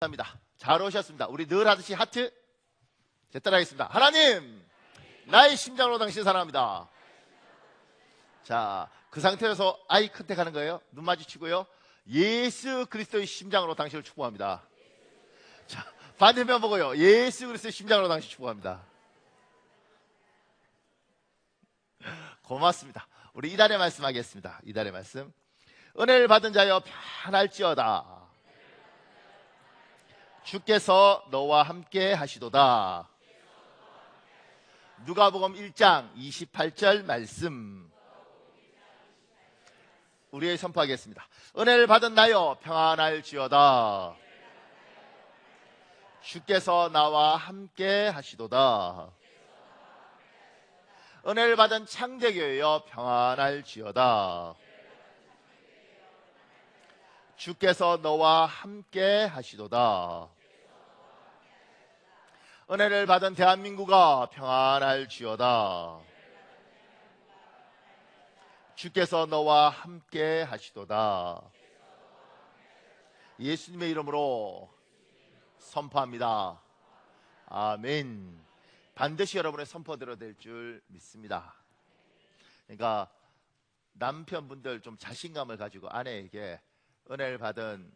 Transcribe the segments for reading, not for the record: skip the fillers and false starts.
감사합니다. 잘 오셨습니다. 우리 늘 하듯이 하트. 제 따라하겠습니다. 하나님, 나의 심장으로 당신 사랑합니다. 자, 그 상태에서 아이 컨택하는 거예요. 눈 마주치고요. 예수 그리스도의 심장으로 당신을 축복합니다. 자, 반대편 보고요. 예수 그리스도의 심장으로 당신 축복합니다. 고맙습니다. 우리 이달의 말씀 하겠습니다. 이달의 말씀. 은혜를 받은 자여 편할지어다. 주께서 너와 함께 하시도다. 누가복음 1장 28절 말씀. 우리의 선포하겠습니다. 은혜를 받은 나여 평안할지어다. 주께서 나와 함께 하시도다. 은혜를 받은 창대교회여 평안할지어다. 주께서 너와 함께 하시도다. 은혜를 받은 대한민국아 평안할지어다. 주께서 너와 함께 하시도다. 예수님의 이름으로 선포합니다. 아멘. 반드시 여러분의 선포대로 될 줄 믿습니다. 그러니까 남편분들 좀 자신감을 가지고 아내에게 은혜를 받은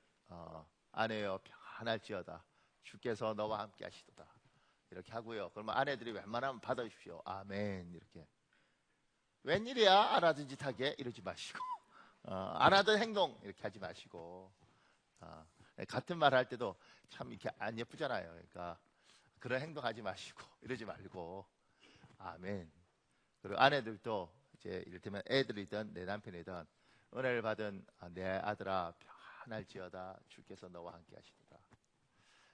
아내여 평안할지어다. 주께서 너와 함께 하시도다. 이렇게 하고요. 그러면 아내들이 웬만하면 받아주십시오. 아멘. 이렇게. 웬일이야? 안 하던 짓 하게? 이러지 마시고 안 하던 행동 이렇게 하지 마시고 같은 말 할 때도 참 이렇게 안 예쁘잖아요. 그러니까 그런 행동하지 마시고 이러지 말고 아멘. 그리고 아내들도 이제 이를테면 애들이든 내 남편이든 은혜를 받은 내 아들아 평안할지어다. 주께서 너와 함께 하시도다.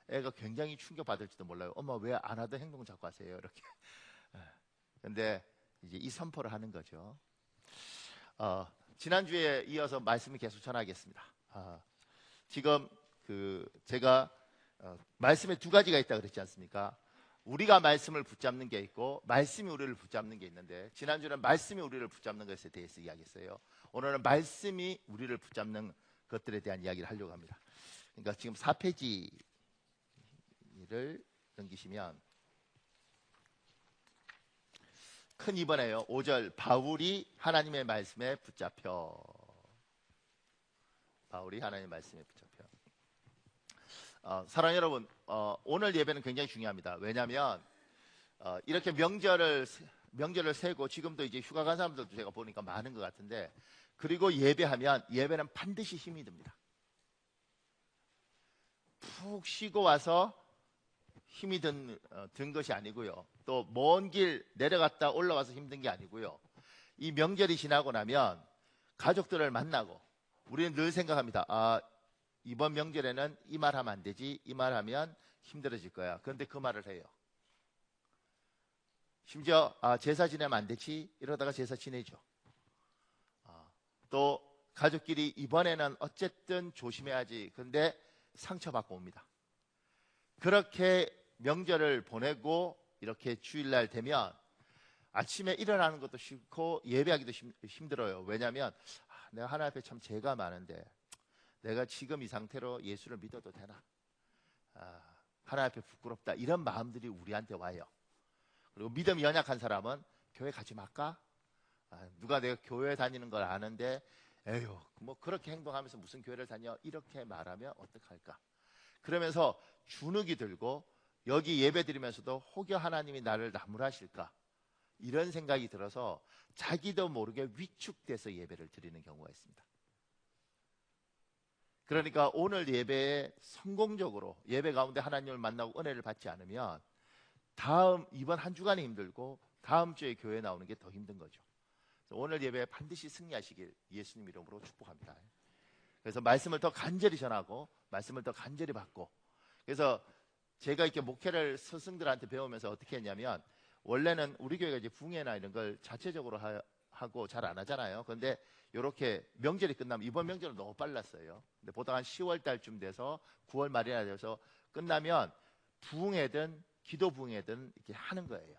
애가 굉장히 충격받을지도 몰라요. 엄마 왜 안 하던 행동 자꾸 하세요? 이렇게. 근데 이제 이 선포를 하는 거죠. 지난주에 이어서 말씀을 계속 전하겠습니다. 지금 제가 말씀에 두 가지가 있다고 그랬지 않습니까? 우리가 말씀을 붙잡는 게 있고 말씀이 우리를 붙잡는 게 있는데, 지난주는 말씀이 우리를 붙잡는 것에 대해서 이야기했어요. 오늘은 말씀이 우리를 붙잡는 것들에 대한 이야기를 하려고 합니다. 그러니까 지금 4페이지를 넘기시면 큰 2번에요. 5절 바울이 하나님의 말씀에 붙잡혀. 바울이 하나님의 말씀에 붙잡혀. 사랑하는 여러분, 오늘 예배는 굉장히 중요합니다. 왜냐하면 이렇게 명절을 세고 지금도 이제 휴가 간 사람들도 제가 보니까 많은 것 같은데, 그리고 예배하면 예배는 반드시 힘이 듭니다. 푹 쉬고 와서 힘이 든 것이 아니고요. 또 먼 길 내려갔다 올라와서 힘든 게 아니고요. 이 명절이 지나고 나면 가족들을 만나고 우리는 늘 생각합니다. 이번 명절에는 이 말 하면 안 되지. 이 말 하면 힘들어질 거야. 그런데 그 말을 해요. 심지어 제사 지내면 안 되지. 이러다가 제사 지내죠. 또 가족끼리 이번에는 어쨌든 조심해야지. 그런데 상처받고 옵니다. 그렇게 명절을 보내고 이렇게 주일날 되면 아침에 일어나는 것도 싫고 예배하기도 힘들어요. 왜냐하면 내가 하나님 앞에 참 죄가 많은데 내가 지금 이 상태로 예수를 믿어도 되나? 하나님 앞에 부끄럽다. 이런 마음들이 우리한테 와요. 그리고 믿음이 연약한 사람은 교회 가지 말까? 누가 내가 교회 다니는 걸 아는데 에휴 뭐 그렇게 행동하면서 무슨 교회를 다녀? 이렇게 말하면 어떡할까? 그러면서 주눅이 들고 여기 예배 드리면서도 혹여 하나님이 나를 나무라실까? 이런 생각이 들어서 자기도 모르게 위축돼서 예배를 드리는 경우가 있습니다. 그러니까 오늘 예배에 성공적으로 예배 가운데 하나님을 만나고 은혜를 받지 않으면 이번 한 주간이 힘들고 다음 주에 교회에 나오는 게 더 힘든 거죠. 오늘 예배에 반드시 승리하시길 예수님 이름으로 축복합니다. 그래서 말씀을 더 간절히 전하고 말씀을 더 간절히 받고, 그래서 제가 이렇게 목회를 스승들한테 배우면서 어떻게 했냐면, 원래는 우리 교회가 이제 붕해나 이런 걸 자체적으로 하고 잘 안 하잖아요. 그런데 이렇게 명절이 끝나면, 이번 명절은 너무 빨랐어요. 근데 보통 한 10월 달쯤 돼서 9월 말이나 돼서 끝나면 부흥회든 기도 부흥회든 이렇게 하는 거예요.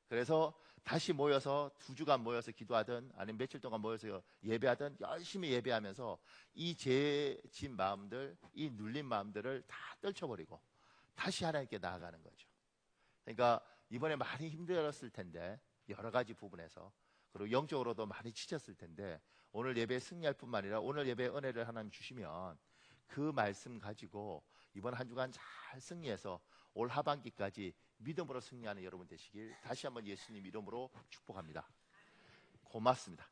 그래서 다시 모여서 2주간 모여서 기도하든 아니면 며칠 동안 모여서 예배하든 열심히 예배하면서 이 죄진 마음들, 이 눌린 마음들을 다 떨쳐버리고 다시 하나님께 나아가는 거죠. 그러니까 이번에 많이 힘들었을 텐데, 여러 가지 부분에서, 그리고 영적으로도 많이 지쳤을 텐데, 오늘 예배에 승리할 뿐만 아니라 오늘 예배에 은혜를 하나님 주시면 그 말씀 가지고 이번 한 주간 잘 승리해서 올 하반기까지 믿음으로 승리하는 여러분 되시길 다시 한번 예수님 이름으로 축복합니다. 고맙습니다.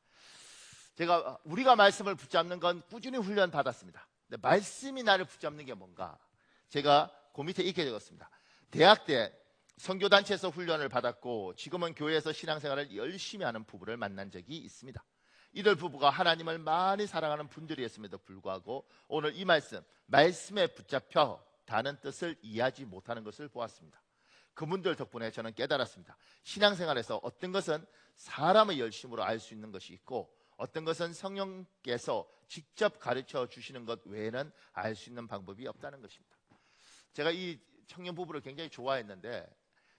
우리가 말씀을 붙잡는 건 꾸준히 훈련 받았습니다. 근데 말씀이 나를 붙잡는 게 뭔가, 제가 그 밑에 이렇게 적었습니다. 대학 때 선교단체에서 훈련을 받았고 지금은 교회에서 신앙생활을 열심히 하는 부부를 만난 적이 있습니다. 이들 부부가 하나님을 많이 사랑하는 분들이었음에도 불구하고 오늘 이 말씀에 붙잡혀 다른 뜻을 이해하지 못하는 것을 보았습니다. 그분들 덕분에 저는 깨달았습니다. 신앙생활에서 어떤 것은 사람의 열심으로 알 수 있는 것이 있고 어떤 것은 성령께서 직접 가르쳐 주시는 것 외에는 알 수 있는 방법이 없다는 것입니다. 제가 이 청년 부부를 굉장히 좋아했는데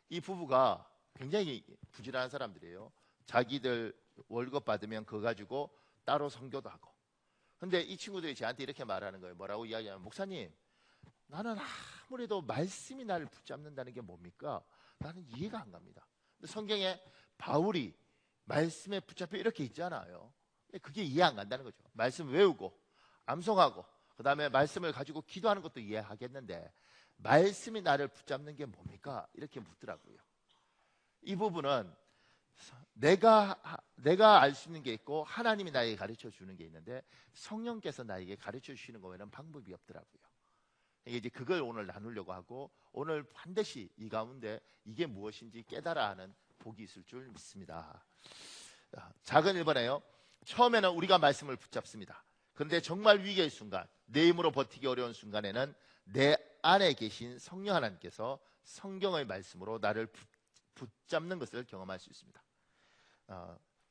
이 부부가 굉장히 부지런한 사람들이에요. 자기들 월급 받으면 그거 가지고 따로 선교도 하고. 근데 이 친구들이 저한테 이렇게 말하는 거예요. 뭐라고 이야기하면, 목사님, 나는 아무래도 말씀이 나를 붙잡는다는 게 뭡니까? 나는 이해가 안 갑니다. 근데 성경에 바울이 말씀에 붙잡혀 이렇게 있잖아요. 근데 그게 이해 안 간다는 거죠. 말씀 외우고 암송하고 그 다음에 말씀을 가지고 기도하는 것도 이해하겠는데 말씀이 나를 붙잡는 게 뭡니까? 이렇게 묻더라고요. 이 부분은 내가 알 수 있는 게 있고 하나님이 나에게 가르쳐 주는 게 있는데 성령께서 나에게 가르쳐 주시는 거 외에는 방법이 없더라고요. 이제 그걸 오늘 나누려고 하고 오늘 반드시 이 가운데 이게 무엇인지 깨달아 하는 복이 있을 줄 믿습니다. 작은 1번에요. 처음에는 우리가 말씀을 붙잡습니다. 그런데 정말 위기의 순간, 내 힘으로 버티기 어려운 순간에는 내 안에 계신 성령 하나님께서 성경의 말씀으로 나를 붙잡는 것을 경험할 수 있습니다.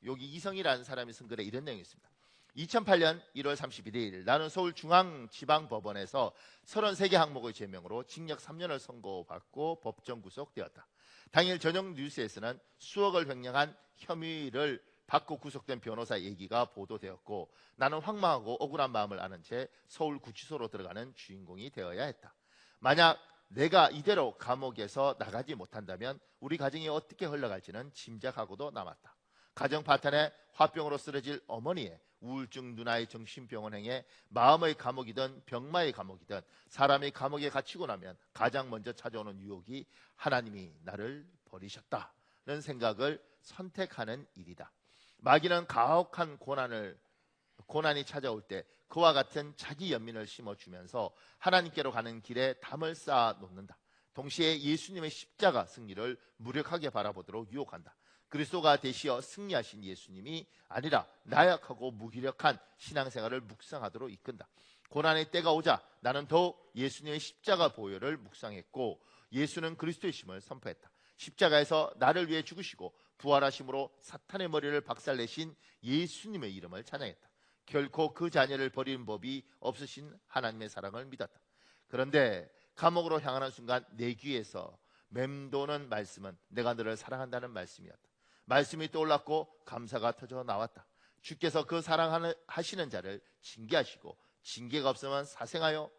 여기 이성이라는 사람이 쓴 글에 이런 내용이 있습니다. 2008년 1월 31일 나는 서울중앙지방법원에서 33개 항목의 죄명으로 징역 3년을 선고받고 법정 구속되었다. 당일 저녁 뉴스에서는 수억을 횡령한 혐의를 받고 구속된 변호사 얘기가 보도되었고 나는 황망하고 억울한 마음을 아는 채 서울구치소로 들어가는 주인공이 되어야 했다. 만약 내가 이대로 감옥에서 나가지 못한다면 우리 가정이 어떻게 흘러갈지는 짐작하고도 남았다. 가정 파탄에 화병으로 쓰러질 어머니의 우울증 누나의 정신병원행에 마음의 감옥이든 병마의 감옥이든 사람이 감옥에 갇히고 나면 가장 먼저 찾아오는 유혹이 하나님이 나를 버리셨다는 생각을 선택하는 일이다. 마귀는 가혹한 고난이 찾아올 때 그와 같은 자기 연민을 심어주면서 하나님께로 가는 길에 담을 쌓아 놓는다. 동시에 예수님의 십자가 승리를 무력하게 바라보도록 유혹한다. 그리스도가 되시어 승리하신 예수님이 아니라 나약하고 무기력한 신앙생활을 묵상하도록 이끈다. 고난의 때가 오자 나는 더욱 예수님의 십자가 보혈을 묵상했고 예수는 그리스도이심을 선포했다. 십자가에서 나를 위해 죽으시고 부활하심으로 사탄의 머리를 박살내신 예수님의 이름을 찬양했다. 결코 그 자녀를 버리는 법이 없으신 하나님의 사랑을 믿었다. 그런데 감옥으로 향하는 순간 내 귀에서 맴도는 말씀은 내가 너를 사랑한다는 말씀이었다. 말씀이 떠올랐고 감사가 터져 나왔다. 주께서 그 사랑하시는 자를 징계하시고 징계가 없으면 사생하여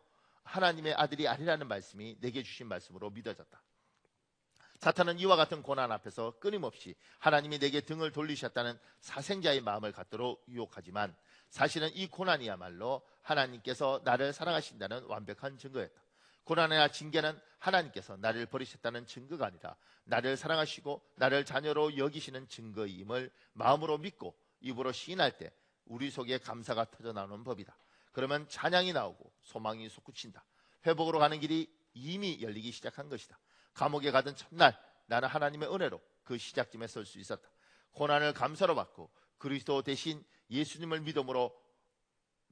하나님의 아들이 아니라는 말씀이 내게 주신 말씀으로 믿어졌다. 사탄은 이와 같은 고난 앞에서 끊임없이 하나님이 내게 등을 돌리셨다는 사생자의 마음을 갖도록 유혹하지만 사실은 이 고난이야말로 하나님께서 나를 사랑하신다는 완벽한 증거였다. 고난이나 징계는 하나님께서 나를 버리셨다는 증거가 아니라 나를 사랑하시고 나를 자녀로 여기시는 증거임을 마음으로 믿고 입으로 시인할 때 우리 속에 감사가 터져나오는 법이다. 그러면 찬양이 나오고 소망이 솟구친다. 회복으로 가는 길이 이미 열리기 시작한 것이다. 감옥에 가던 첫날 나는 하나님의 은혜로 그 시작점에 설 수 있었다. 고난을 감사로 받고 그리스도 대신 예수님을 믿음으로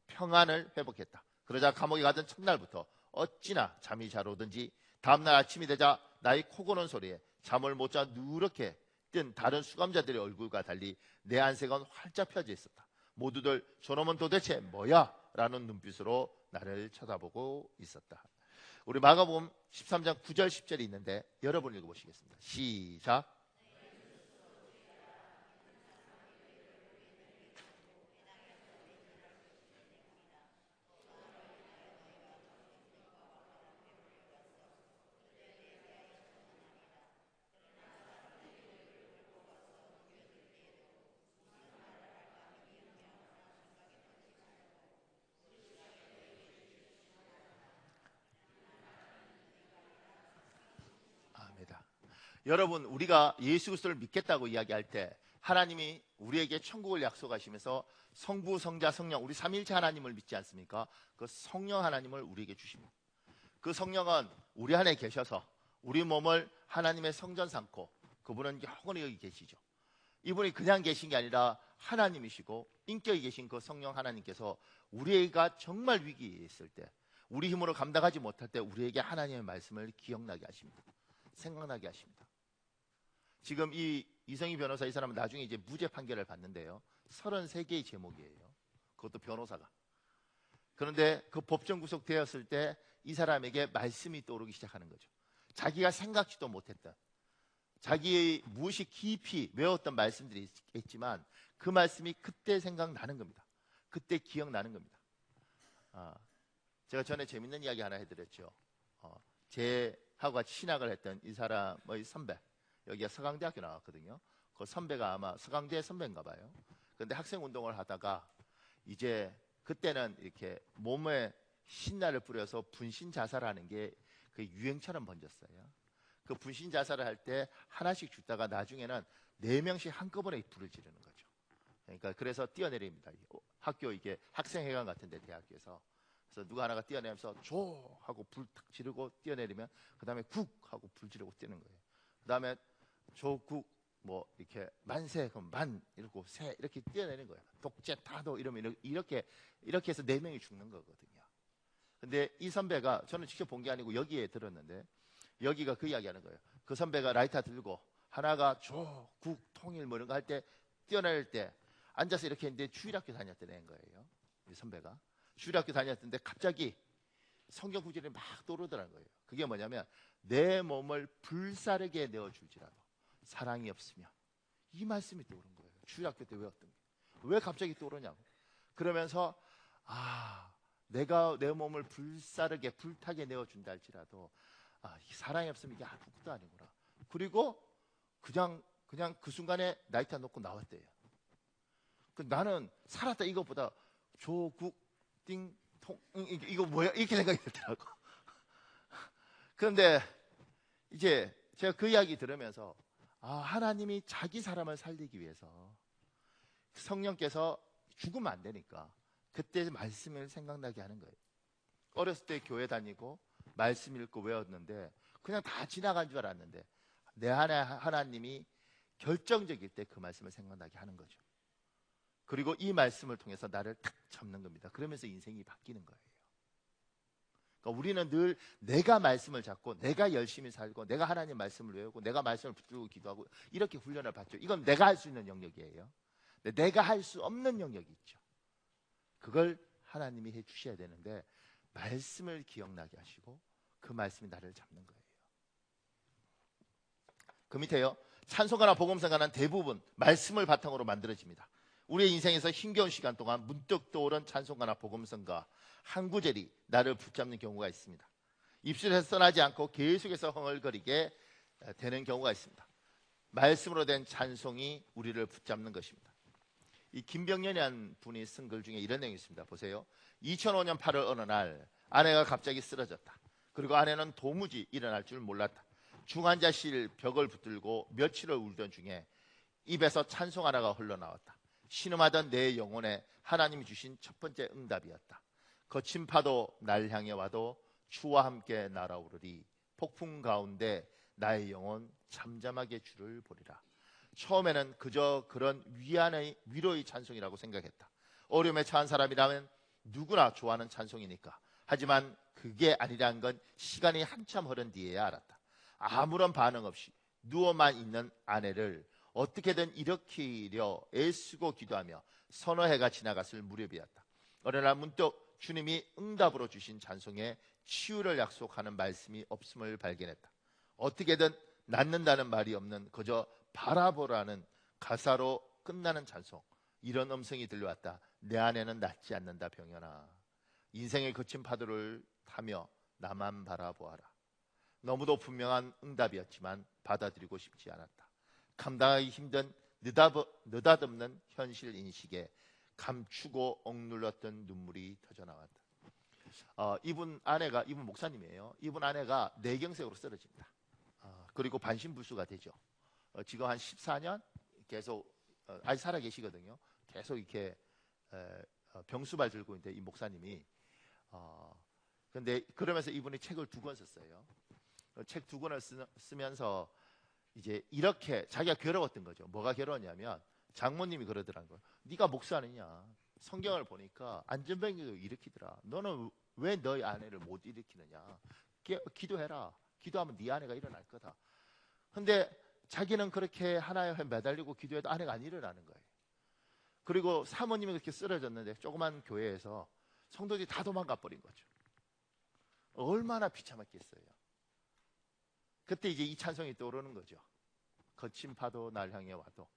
평안을 회복했다. 그러자 감옥에 가던 첫날부터 어찌나 잠이 잘 오든지 다음날 아침이 되자 나의 코 고는 소리에 잠을 못 자 누렇게 뜬 다른 수감자들의 얼굴과 달리 내 안색은 활짝 펴져 있었다. 모두들 저놈은 도대체 뭐야? 라는 눈빛으로 나를 쳐다보고 있었다. 우리 마가복음 13장 9절 10절이 있는데 여러분 읽어보시겠습니다. 시작. 여러분, 우리가 예수 그리스도를 믿겠다고 이야기할 때 하나님이 우리에게 천국을 약속하시면서 성부, 성자, 성령, 우리 삼위일체 하나님을 믿지 않습니까? 그 성령 하나님을 우리에게 주십니다. 그 성령은 우리 안에 계셔서 우리 몸을 하나님의 성전 삼고 그분은 영원히 여기 계시죠. 이분이 그냥 계신 게 아니라 하나님이시고 인격이 계신 그 성령 하나님께서 우리가 정말 위기에 있을 때, 우리 힘으로 감당하지 못할 때 우리에게 하나님의 말씀을 기억나게 하십니다. 생각나게 하십니다. 지금 이 이성희 변호사, 이 사람은 나중에 이제 무죄 판결을 받는데요, 33개의 제목이에요. 그것도 변호사가. 그런데 그 법정 구속되었을 때 이 사람에게 말씀이 떠오르기 시작하는 거죠. 자기가 생각지도 못했던, 자기의 무엇이 깊이 외웠던 말씀들이 있지만 그 말씀이 그때 생각나는 겁니다. 그때 기억나는 겁니다. 제가 전에 재밌는 이야기 하나 해드렸죠. 제하고 같이 신학을 했던 이 사람의 선배, 여기가 서강대학교 나왔거든요. 그 선배가 아마 서강대 선배인가 봐요. 그런데 학생 운동을 하다가 이제 그때는 이렇게 몸에 신나를 뿌려서 분신 자살하는 게 그 유행처럼 번졌어요. 그 분신 자살을 할 때 하나씩 죽다가 나중에는 4명씩 한꺼번에 불을 지르는 거죠. 그러니까 그래서 뛰어내립니다. 학교 이게 학생회관 같은데 대학교에서. 그래서 누가 하나가 뛰어내면서 조 하고 불 탁 지르고 뛰어내리면 그 다음에 국 하고 불 지르고 뛰는 거예요. 그 다음에 조국 뭐 이렇게 만세 그럼 만 이러고 세 이렇게 뛰어내는 거예요. 독재 타도 이러면 이렇게 해서 4명이 죽는 거거든요. 근데 이 선배가, 저는 직접 본 게 아니고 여기에 들었는데, 여기가 그 이야기하는 거예요. 그 선배가 라이터 들고 하나가 조, 국, 통일 뭐 이런 거 할 때 뛰어낼 때 앉아서 이렇게 했는데 주일학교 다녔던 거예요. 이 선배가 주일학교 다녔는데 갑자기 성경 구절이 막 떠오르더라는 거예요. 그게 뭐냐면 내 몸을 불사르게 내어줄지라도 사랑이 없으면, 이 말씀이 떠오른 거예요. 주일학교 때 외웠던 게. 왜 갑자기 떠오르냐고. 그러면서 내가 내 몸을 불사르게 불타게 내어준다 할지라도 사랑이 없으면 이게 아무것도 아니구나. 그리고 그냥 그 순간에 라이터 놓고 나왔대요. 나는 살았다 이것보다 조국 띵통 이거 뭐야 이렇게 생각이 들더라고. 그런데 이제 제가 그 이야기 들으면서 하나님이 자기 사람을 살리기 위해서 성령께서 죽으면 안 되니까 그때 말씀을 생각나게 하는 거예요. 어렸을 때 교회 다니고 말씀 읽고 외웠는데 그냥 다 지나간 줄 알았는데 내 안에 하나님이 결정적일 때 그 말씀을 생각나게 하는 거죠. 그리고 이 말씀을 통해서 나를 탁 잡는 겁니다. 그러면서 인생이 바뀌는 거예요. 그러니까 우리는 늘 내가 말씀을 잡고 내가 열심히 살고 내가 하나님 말씀을 외우고 내가 말씀을 붙들고 기도하고 이렇게 훈련을 받죠. 이건 내가 할 수 있는 영역이에요. 근데 내가 할 수 없는 영역이 있죠. 그걸 하나님이 해주셔야 되는데 말씀을 기억나게 하시고 그 말씀이 나를 잡는 거예요. 그 밑에요, 찬송가나 복음성가는 대부분 말씀을 바탕으로 만들어집니다. 우리의 인생에서 힘겨운 시간 동안 문득 떠오른 찬송가나 복음성가 한 구절이 나를 붙잡는 경우가 있습니다. 입술에서 떠나지 않고 계속해서 흥얼거리게 되는 경우가 있습니다. 말씀으로 된 찬송이 우리를 붙잡는 것입니다. 이 김병년이라는 분이 쓴 글 중에 이런 내용이 있습니다. 보세요. 2005년 8월 어느 날 아내가 갑자기 쓰러졌다. 그리고 아내는 도무지 일어날 줄 몰랐다. 중환자실 벽을 붙들고 며칠을 울던 중에 입에서 찬송 하나가 흘러나왔다. 신음하던 내 영혼에 하나님이 주신 첫 번째 응답이었다. 거친 파도 날 향해 와도 주와 함께 날아오르리. 폭풍 가운데 나의 영혼 잠잠하게 주를 보리라. 처음에는 그저 그런 위로의 찬송이라고 생각했다. 어려움에 처한 사람이라면 누구나 좋아하는 찬송이니까. 하지만 그게 아니란 건 시간이 한참 흐른 뒤에야 알았다. 아무런 반응 없이 누워만 있는 아내를 어떻게든 일으키려 애쓰고 기도하며 서너 해가 지나갔을 무렵이었다. 어느 날 문득 주님이 응답으로 주신 찬송에 치유를 약속하는 말씀이 없음을 발견했다. 어떻게든 낫는다는 말이 없는 그저 바라보라는 가사로 끝나는 찬송. 이런 음성이 들려왔다. 내 안에는 낫지 않는다 병연아. 인생의 거친 파도를 타며 나만 바라보아라. 너무도 분명한 응답이었지만 받아들이고 싶지 않았다. 감당하기 힘든 느닷없는 현실 인식에 감추고 억눌렀던 눈물이 터져나왔다. 이분 목사님이에요. 이분 아내가 뇌경색으로 쓰러집니다. 그리고 반신불수가 되죠. 지금 한 14년 계속 아직 살아 계시거든요. 계속 이렇게 병수발 들고 있는데 이 목사님이 근데 그러면서 이분이 책을 2권 썼어요. 책 2권을 쓰면서 이제 이렇게 자기가 괴로웠던 거죠. 뭐가 괴로웠냐면 장모님이 그러더라는 거예요. 네가 목사느냐? 성경을 보니까 안전병기도 일으키더라. 너는 왜 너희 아내를 못 일으키느냐? 기도해라. 기도하면 네 아내가 일어날 거다. 근데 자기는 그렇게 하나에 매달리고 기도해도 아내가 안 일어나는 거예요. 그리고 사모님이 그렇게 쓰러졌는데 조그만 교회에서 성도들이 다 도망가 버린 거죠. 얼마나 비참했겠어요. 그때 이제 이 찬송이 떠오르는 거죠. 거친 파도 날 향해 와도.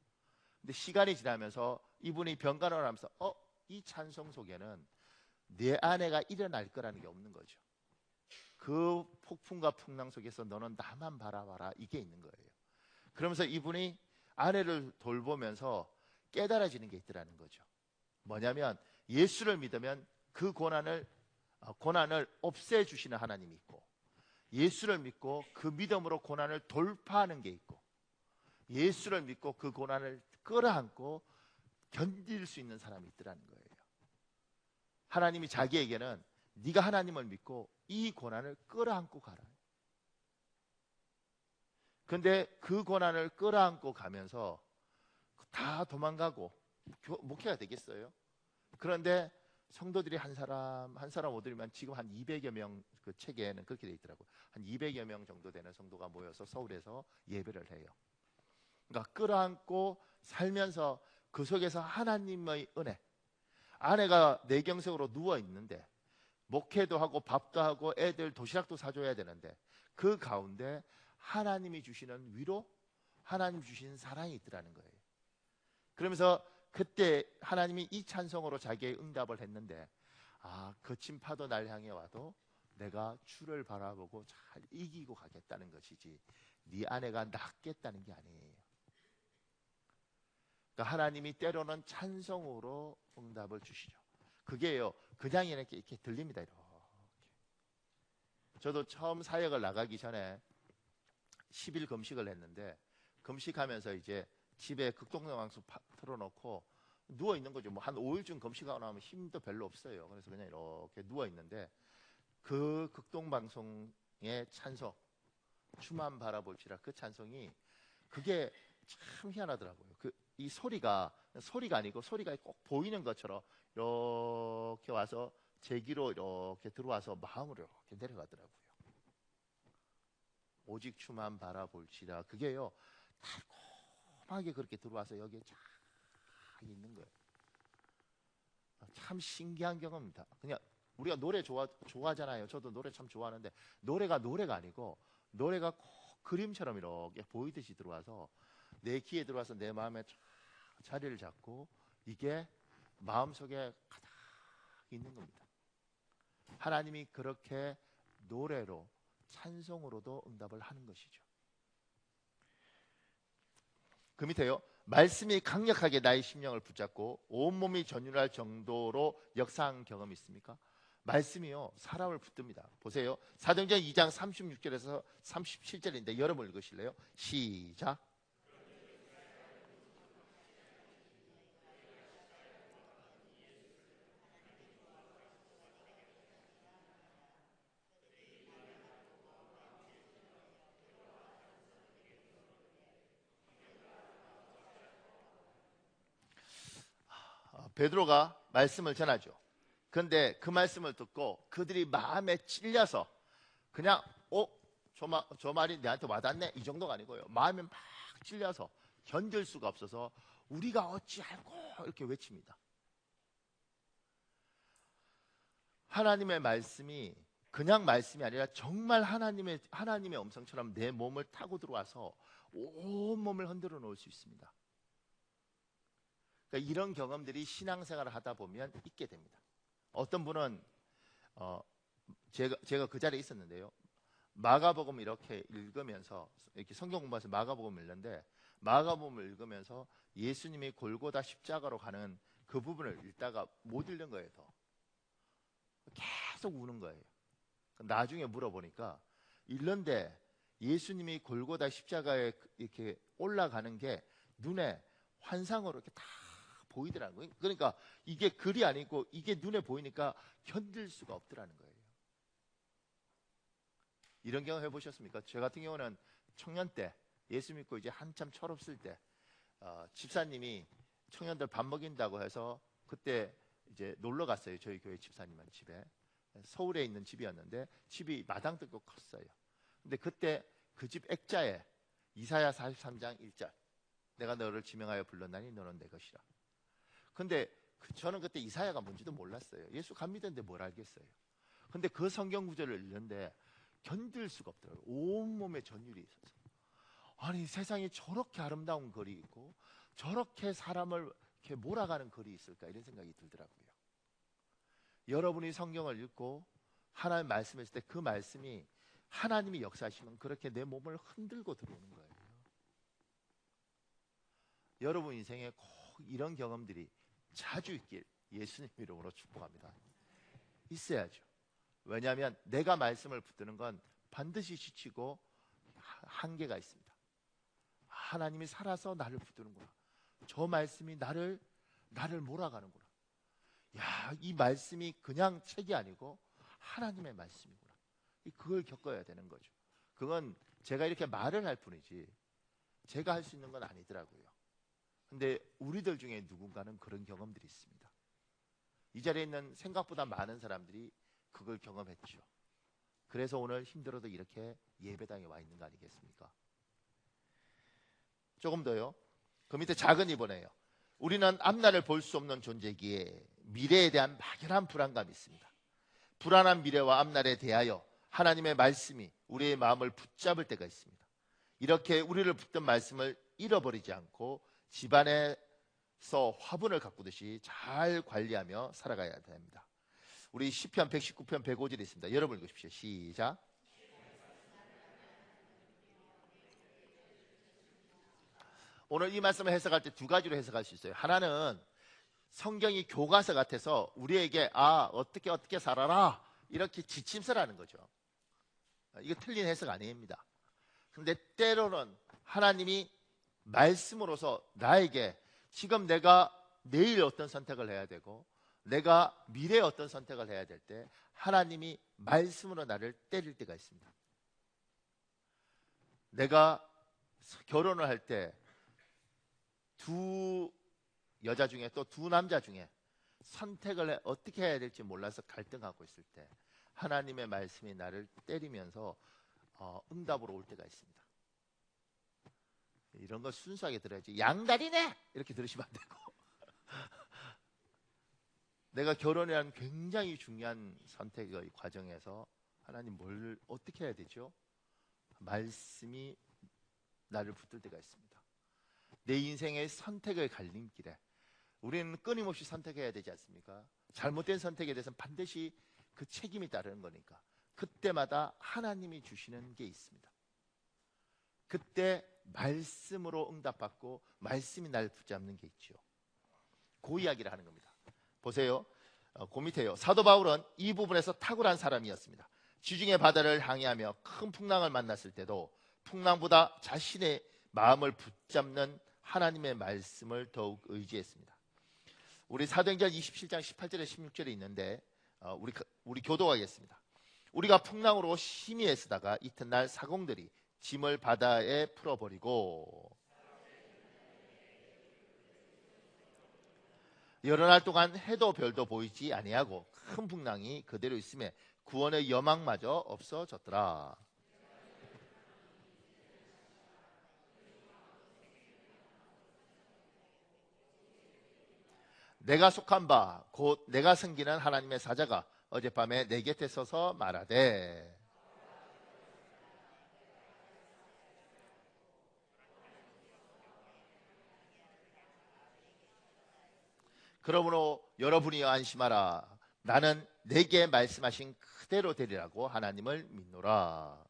근데 시간이 지나면서 이분이 병간호를 하면서 이 찬송 속에는 내 아내가 일어날 거라는 게 없는 거죠. 그 폭풍과 풍랑 속에서 너는 나만 바라봐라, 이게 있는 거예요. 그러면서 이분이 아내를 돌보면서 깨달아지는 게 있더라는 거죠. 뭐냐면 예수를 믿으면 그 고난을 없애주시는 하나님이 있고, 예수를 믿고 그 믿음으로 고난을 돌파하는 게 있고, 예수를 믿고 그 고난을 끌어안고 견딜 수 있는 사람이 있더라는 거예요. 하나님이 자기에게는 네가 하나님을 믿고 이 고난을 끌어안고 가라. 근데 그 고난을 끌어안고 가면서 다 도망가고 목회가 되겠어요? 그런데 성도들이 한 사람 한 사람 오더니만 지금 한 200여 명, 그 책에는 그렇게 돼 있더라고요. 한 200여 명 정도 되는 성도가 모여서 서울에서 예배를 해요. 그러니까 끌어안고 살면서 그 속에서 하나님의 은혜, 아내가 내경색으로 누워 있는데 목회도 하고 밥도 하고 애들 도시락도 사줘야 되는데 그 가운데 하나님이 주시는 위로, 하나님 주시는 사랑이 있더라는 거예요. 그러면서 그때 하나님이 이 찬송으로 자기의 응답을 했는데, 거친 파도 날 향해 와도 내가 주를 바라보고 잘 이기고 가겠다는 것이지 네 아내가 낫겠다는 게 아니에요. 그러니까 하나님이 때로는 찬송으로 응답을 주시죠. 그게요, 그냥 이렇게 들립니다. 이렇게. 저도 처음 사역을 나가기 전에 10일 금식을 했는데, 금식하면서 이제 집에 극동방송 틀어놓고 누워 있는 거죠. 뭐 한 5일쯤 금식하고 나면 힘도 별로 없어요. 그래서 그냥 이렇게 누워 있는데 그 극동방송의 찬송, 주만 바라볼지라, 그 찬송이 그게 참 희한하더라고요. 이 소리가 아니고 소리가 꼭 보이는 것처럼 이렇게 와서 제 귀로 이렇게 들어와서 마음으로 이렇게 내려가더라고요. 오직 주만 바라볼지라, 그게요 달콤하게 그렇게 들어와서 여기에 쫙 있는 거예요. 참 신기한 경험입니다. 그냥 우리가 노래 좋아하잖아요. 저도 노래 참 좋아하는데 노래가 아니고 노래가 꼭 그림처럼 이렇게 보이듯이 들어와서 내 귀에 들어와서 내 마음에 자리를 잡고 이게 마음속에 가득 있는 겁니다. 하나님이 그렇게 노래로, 찬송으로도 응답을 하는 것이죠. 그 밑에요, 말씀이 강력하게 나의 심령을 붙잡고 온몸이 전율할 정도로 역사한 경험이 있습니까? 말씀이요 사람을 붙듭니다. 보세요, 사도행전 2장 36절에서 37절인데 여러분 읽으실래요? 시작. 베드로가 말씀을 전하죠. 그런데 그 말씀을 듣고 그들이 마음에 찔려서 그냥 저 말이 내한테 와닿네, 이 정도가 아니고요, 마음에 막 찔려서 견딜 수가 없어서 우리가 어찌할꼬 이렇게 외칩니다. 하나님의 말씀이 그냥 말씀이 아니라 정말 하나님의 음성처럼 내 몸을 타고 들어와서 온 몸을 흔들어 놓을 수 있습니다. 그러니까 이런 경험들이 신앙생활을 하다 보면 있게 됩니다. 어떤 분은 제가 그 자리에 있었는데요, 마가복음 이렇게 읽으면서, 이렇게 성경 공부해서 마가복음을 읽는데 마가복음을 읽으면서 예수님이 골고다 십자가로 가는 그 부분을 읽다가 못 읽는 거예요. 더 계속 우는 거예요. 나중에 물어보니까 읽는데 예수님이 골고다 십자가에 이렇게 올라가는 게 눈에 환상으로 이렇게 다 보이더라는 거예요. 그러니까 이게 글이 아니고 이게 눈에 보이니까 견딜 수가 없더라는 거예요. 이런 경험 해보셨습니까? 저 같은 경우는 청년 때 예수 믿고 이제 한참 철없을 때 집사님이 청년들 밥 먹인다고 해서 그때 이제 놀러 갔어요. 저희 교회 집사님은 집에. 서울에 있는 집이었는데 집이 마당도 컸어요. 근데 그때 그 집 액자에 이사야 43장 1절 내가 너를 지명하여 불렀나니 너는 내 것이라. 근데 저는 그때 이사야가 뭔지도 몰랐어요. 예수 감 믿었는데 뭘 알겠어요. 근데 그 성경 구절을 읽는데 견딜 수가 없더라고요. 온몸에 전율이 있어서. 아니 세상에 저렇게 아름다운 글이 있고 저렇게 사람을 이렇게 몰아가는 글이 있을까 이런 생각이 들더라고요. 여러분이 성경을 읽고 하나님 말씀을 했을 때 그 말씀이 하나님이 역사하시면 그렇게 내 몸을 흔들고 들어오는 거예요. 여러분 인생에 꼭 이런 경험들이 자주 있길 예수님 이름으로 축복합니다. 있어야죠. 왜냐하면 내가 말씀을 붙드는 건 반드시 지치고 한계가 있습니다. 하나님이 살아서 나를 붙드는구나. 저 말씀이 나를 몰아가는구나. 야, 이 말씀이 그냥 책이 아니고 하나님의 말씀이구나. 그걸 겪어야 되는 거죠. 그건 제가 이렇게 말을 할 뿐이지 제가 할 수 있는 건 아니더라고요. 근데 우리들 중에 누군가는 그런 경험들이 있습니다. 이 자리에 있는 생각보다 많은 사람들이 그걸 경험했죠. 그래서 오늘 힘들어도 이렇게 예배당에 와 있는 거 아니겠습니까? 조금 더요. 그 밑에 작은 2번이에요. 우리는 앞날을 볼 수 없는 존재기에 미래에 대한 막연한 불안감이 있습니다. 불안한 미래와 앞날에 대하여 하나님의 말씀이 우리의 마음을 붙잡을 때가 있습니다. 이렇게 우리를 붙든 말씀을 잃어버리지 않고 집안에서 화분을 가꾸듯이 잘 관리하며 살아가야 됩니다. 우리 시편 119편 105절이 있습니다. 여러분 읽으십시오. 시작. 오늘 이 말씀을 해석할 때 두 가지로 해석할 수 있어요. 하나는 성경이 교과서 같아서 우리에게 어떻게 살아라 이렇게 지침서라는 거죠. 이거 틀린 해석 아닙니다. 그런데 때로는 하나님이 말씀으로서 나에게 지금 내가 내일 어떤 선택을 해야 되고 내가 미래에 어떤 선택을 해야 될 때 하나님이 말씀으로 나를 때릴 때가 있습니다. 내가 결혼을 할 때 두 여자 중에 또 두 남자 중에 선택을 어떻게 해야 될지 몰라서 갈등하고 있을 때 하나님의 말씀이 나를 때리면서 응답으로 올 때가 있습니다. 이런 거 순수하게 들어야지 양다리네 이렇게 들으시면 안 되고 내가 결혼이라는 굉장히 중요한 선택의 과정에서 하나님 뭘 어떻게 해야 되죠? 말씀이 나를 붙들 때가 있습니다. 내 인생의 선택의 갈림길에 우리는 끊임없이 선택해야 되지 않습니까? 잘못된 선택에 대해서는 반드시 그 책임이 따르는 거니까 그때마다 하나님이 주시는 게 있습니다. 그때 말씀으로 응답받고 말씀이 날 붙잡는 게 있죠. 그 이야기를 하는 겁니다. 보세요. 그 밑에요. 사도 바울은 이 부분에서 탁월한 사람이었습니다. 지중해 바다를 항해하며 큰 풍랑을 만났을 때도 풍랑보다 자신의 마음을 붙잡는 하나님의 말씀을 더욱 의지했습니다. 우리 사도행전 27장 18절에 16절에 있는데 우리 교도하겠습니다. 우리가 풍랑으로 심히 애쓰다가 이튿날 사공들이 짐을 바다에 풀어버리고 여러 날 동안 해도 별도 보이지 아니하고 큰 풍랑이 그대로 있음에 구원의 여망마저 없어졌더라. 내가 속한 바 곧 내가 섬기는 하나님의 사자가 어젯밤에 내 곁에 서서 말하되 그러므로 여러분이 안심하라. 나는 내게 말씀하신 그대로 되리라고 하나님을 믿노라.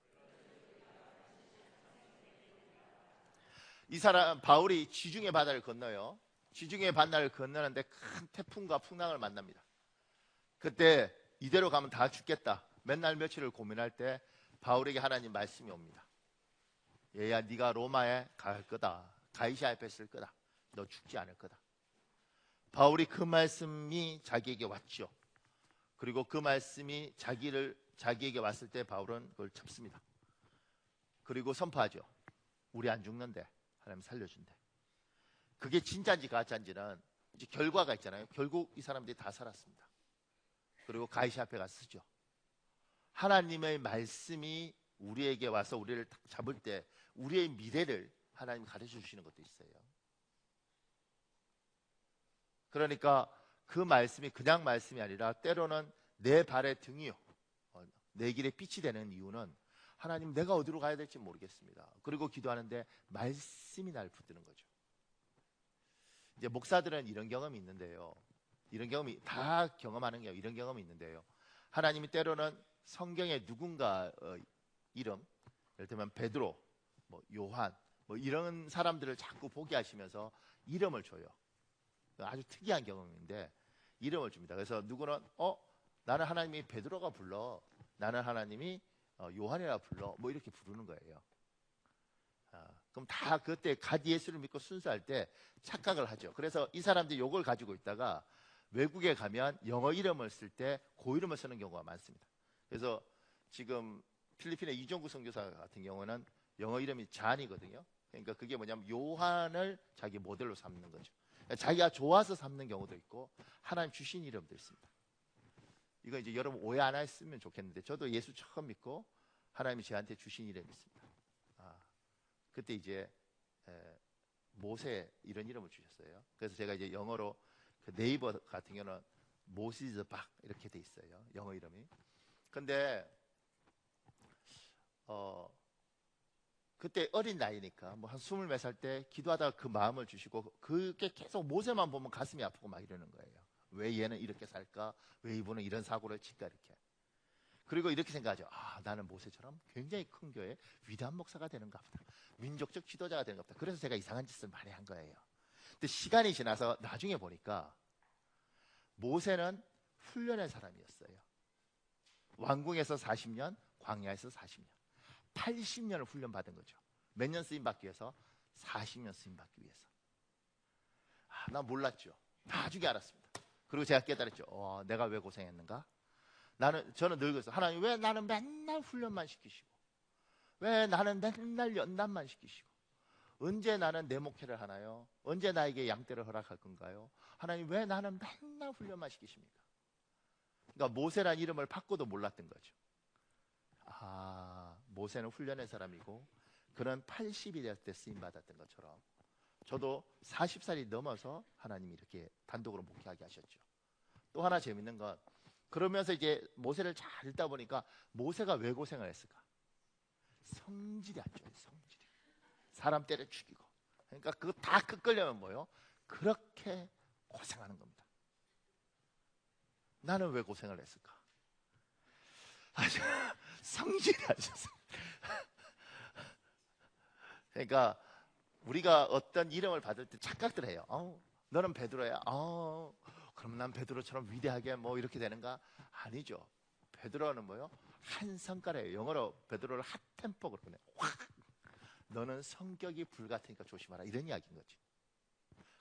이 사람 바울이 지중해 바다를 건너요. 지중해 바다를 건너는데 큰 태풍과 풍랑을 만납니다. 그때 이대로 가면 다 죽겠다. 맨날 며칠을 고민할 때 바울에게 하나님 말씀이 옵니다. 얘야 네가 로마에 갈 거다. 가이사 앞에 쓸 거다. 너 죽지 않을 거다. 바울이 그 말씀이 자기에게 왔죠. 그리고 그 말씀이 자기에게 왔을 때 바울은 그걸 잡습니다. 그리고 선포하죠. 우리 안 죽는데 하나님 살려준대. 그게 진짜인지 가짜인지는 이제 결과가 있잖아요. 결국 이 사람들이 다 살았습니다. 그리고 가이사 앞에 가서 쓰죠. 하나님의 말씀이 우리에게 와서 우리를 잡을 때 우리의 미래를 하나님 가르쳐 주시는 것도 있어요. 그러니까 그 말씀이 그냥 말씀이 아니라 때로는 내 발의 등이요, 내 길에 빛이 되는 이유는 하나님 내가 어디로 가야 될지 모르겠습니다. 그리고 기도하는데 말씀이 날 붙드는 거죠. 이제 목사들은 이런 경험이 있는데요. 이런 경험이 다 경험하는 게 이런 경험이 있는데요. 하나님이 때로는 성경에 누군가 이름, 예를 들면 베드로, 뭐 요한, 뭐 이런 사람들을 자꾸 보게 하시면서 이름을 줘요. 아주 특이한 경험인데 이름을 줍니다. 그래서 누구는 나는 하나님이 베드로가 불러, 나는 하나님이 요한이라 불러, 뭐 이렇게 부르는 거예요. 그럼 다 그때 갓 예수를 믿고 순수할 때 착각을 하죠. 그래서 이 사람들이 요걸 가지고 있다가 외국에 가면 영어 이름을 쓸 때 그 이름을 쓰는 경우가 많습니다. 그래서 지금 필리핀의 이종구 선교사 같은 경우는 영어 이름이 잔이거든요. 그러니까 그게 뭐냐면 요한을 자기 모델로 삼는 거죠. 자기가 좋아서 삼는 경우도 있고 하나님 주신 이름도 있습니다. 이거 이제 여러분 오해 안 했으면 좋겠는데 저도 예수 처음 믿고 하나님이 저한테 주신 이름이 있습니다. 그때 이제 모세 이런 이름을 주셨어요. 그래서 제가 이제 영어로 그 네이버 같은 경우는 모시즈 박 이렇게 돼 있어요. 영어 이름이. 근데 그때 어린 나이니까 뭐 한 20몇 살 때 기도하다가 그 마음을 주시고 그게 계속 모세만 보면 가슴이 아프고 막 이러는 거예요. 왜 얘는 이렇게 살까? 왜 이분은 이런 사고를 칠까? 이렇게. 그리고 이렇게 생각하죠. 나는 모세처럼 굉장히 큰 교회 위대한 목사가 되는가 보다. 민족적 지도자가 되는가 보다. 그래서 제가 이상한 짓을 많이 한 거예요. 근데 시간이 지나서 나중에 보니까 모세는 훈련의 사람이었어요. 왕궁에서 40년, 광야에서 40년. 80년을 훈련받은 거죠. 몇 년 쓰임받기 위해서? 40년 쓰임받기 위해서. 난 몰랐죠. 나중에 알았습니다. 그리고 제가 깨달았죠. 내가 왜 고생했는가? 저는 늘 그랬어요. 하나님 왜 나는 맨날 훈련만 시키시고 왜 나는 맨날 연단만 시키시고 언제 나는 내 목회를 하나요? 언제 나에게 양떼를 허락할 건가요? 하나님 왜 나는 맨날 훈련만 시키십니까? 그러니까 모세란 이름을 바꿔도 몰랐던 거죠. 모세는 훈련의 사람이고 그는 80이 될 때 쓰임받았던 것처럼 저도 40살이 넘어서 하나님이 이렇게 단독으로 목회하게 하셨죠. 또 하나 재밌는 건 그러면서 이제 모세를 잘 읽다 보니까 모세가 왜 고생을 했을까? 성질이 안 좋아요. 성질이. 사람 때려 죽이고. 그러니까 그거 다 끄끄려면 뭐예요? 그렇게 고생하는 겁니다. 나는 왜 고생을 했을까? 성질이 안 좋았어요. 그러니까 우리가 어떤 이름을 받을 때 착각들 해요. 너는 베드로야. 그럼 난 베드로처럼 위대하게 뭐 이렇게 되는가? 아니죠. 베드로는 뭐요? 한 성깔이에요. 영어로 베드로를 핫템포 그러네. 확. 너는 성격이 불같으니까 조심하라. 이런 이야기인 거지.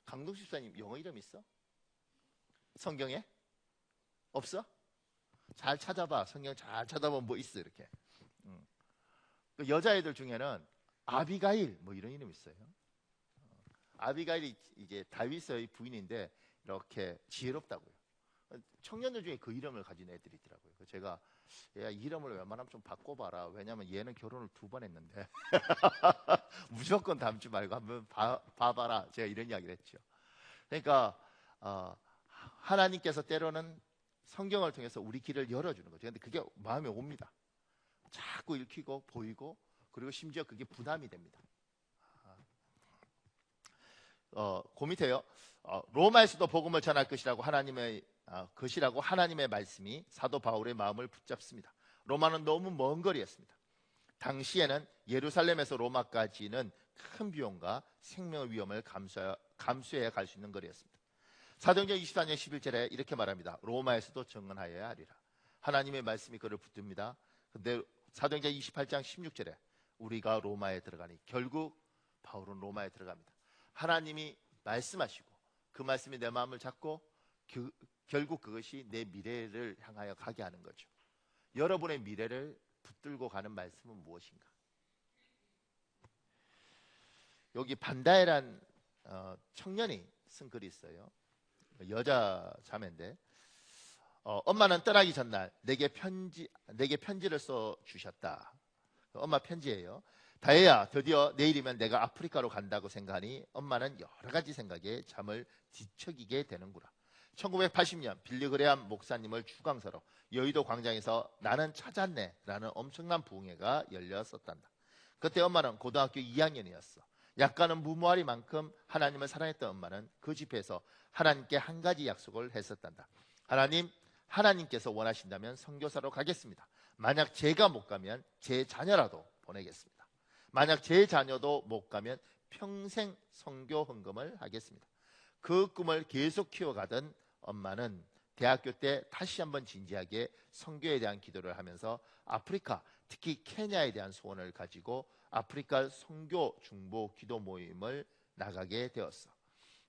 강동 집사님 영어 이름 있어? 성경에? 없어? 잘 찾아봐. 성경 잘 찾아보면 뭐 있어 이렇게. 그 여자애들 중에는 아비가일 뭐 이런 이름 있어요. 아비가일이 이제 다윗의 부인인데 이렇게 지혜롭다고요. 청년들 중에 그 이름을 가진 애들이 있더라고요. 제가 야, 이름을 웬만하면 좀 바꿔봐라. 왜냐면 얘는 결혼을 2번 했는데 무조건 닮지 말고 한번 봐봐라. 제가 이런 이야기를 했죠. 그러니까 하나님께서 때로는 성경을 통해서 우리 길을 열어주는 거죠. 근데 그게 마음에 옵니다. 자꾸 읽히고 보이고 그리고 심지어 그게 부담이 됩니다. 그 밑에요. 로마에서도 복음을 전할 것이라고 하나님의 말씀이 사도 바울의 마음을 붙잡습니다. 로마는 너무 먼 거리였습니다. 당시에는 예루살렘에서 로마까지는 큰 비용과 생명의 위험을 감수해야 갈 수 있는 거리였습니다. 사도행전 24년 11절에 이렇게 말합니다. 로마에서도 정언하여야 하리라. 하나님의 말씀이 그를 붙듭니다. 근데 사도행전 28장 16절에 우리가 로마에 들어가니 결국 바울은 로마에 들어갑니다. 하나님이 말씀하시고 그 말씀이 내 마음을 잡고 결국 그것이 내 미래를 향하여 가게 하는 거죠. 여러분의 미래를 붙들고 가는 말씀은 무엇인가? 여기 반다에란 청년이 쓴 글이 있어요. 여자 자매인데 엄마는 떠나기 전날 내게 편지를 써 주셨다. 엄마 편지예요. 다혜야, 드디어 내일이면 내가 아프리카로 간다고 생각하니 엄마는 여러 가지 생각에 잠을 뒤척이게 되는구나. 1980년 빌리그레암 목사님을 주강서로 여의도 광장에서 나는 찾았네 라는 엄청난 부흥회가 열렸었단다. 그때 엄마는 고등학교 2학년이었어. 약간은 무모하리만큼 하나님을 사랑했던 엄마는 그 집회에서 하나님께 한 가지 약속을 했었단다. 하나님께서 원하신다면 선교사로 가겠습니다. 만약 제가 못 가면 제 자녀라도 보내겠습니다. 만약 제 자녀도 못 가면 평생 선교 헌금을 하겠습니다. 그 꿈을 계속 키워가던 엄마는 대학교 때 다시 한번 진지하게 선교에 대한 기도를 하면서 아프리카, 특히 케냐에 대한 소원을 가지고 아프리카 선교 중보 기도 모임을 나가게 되었어.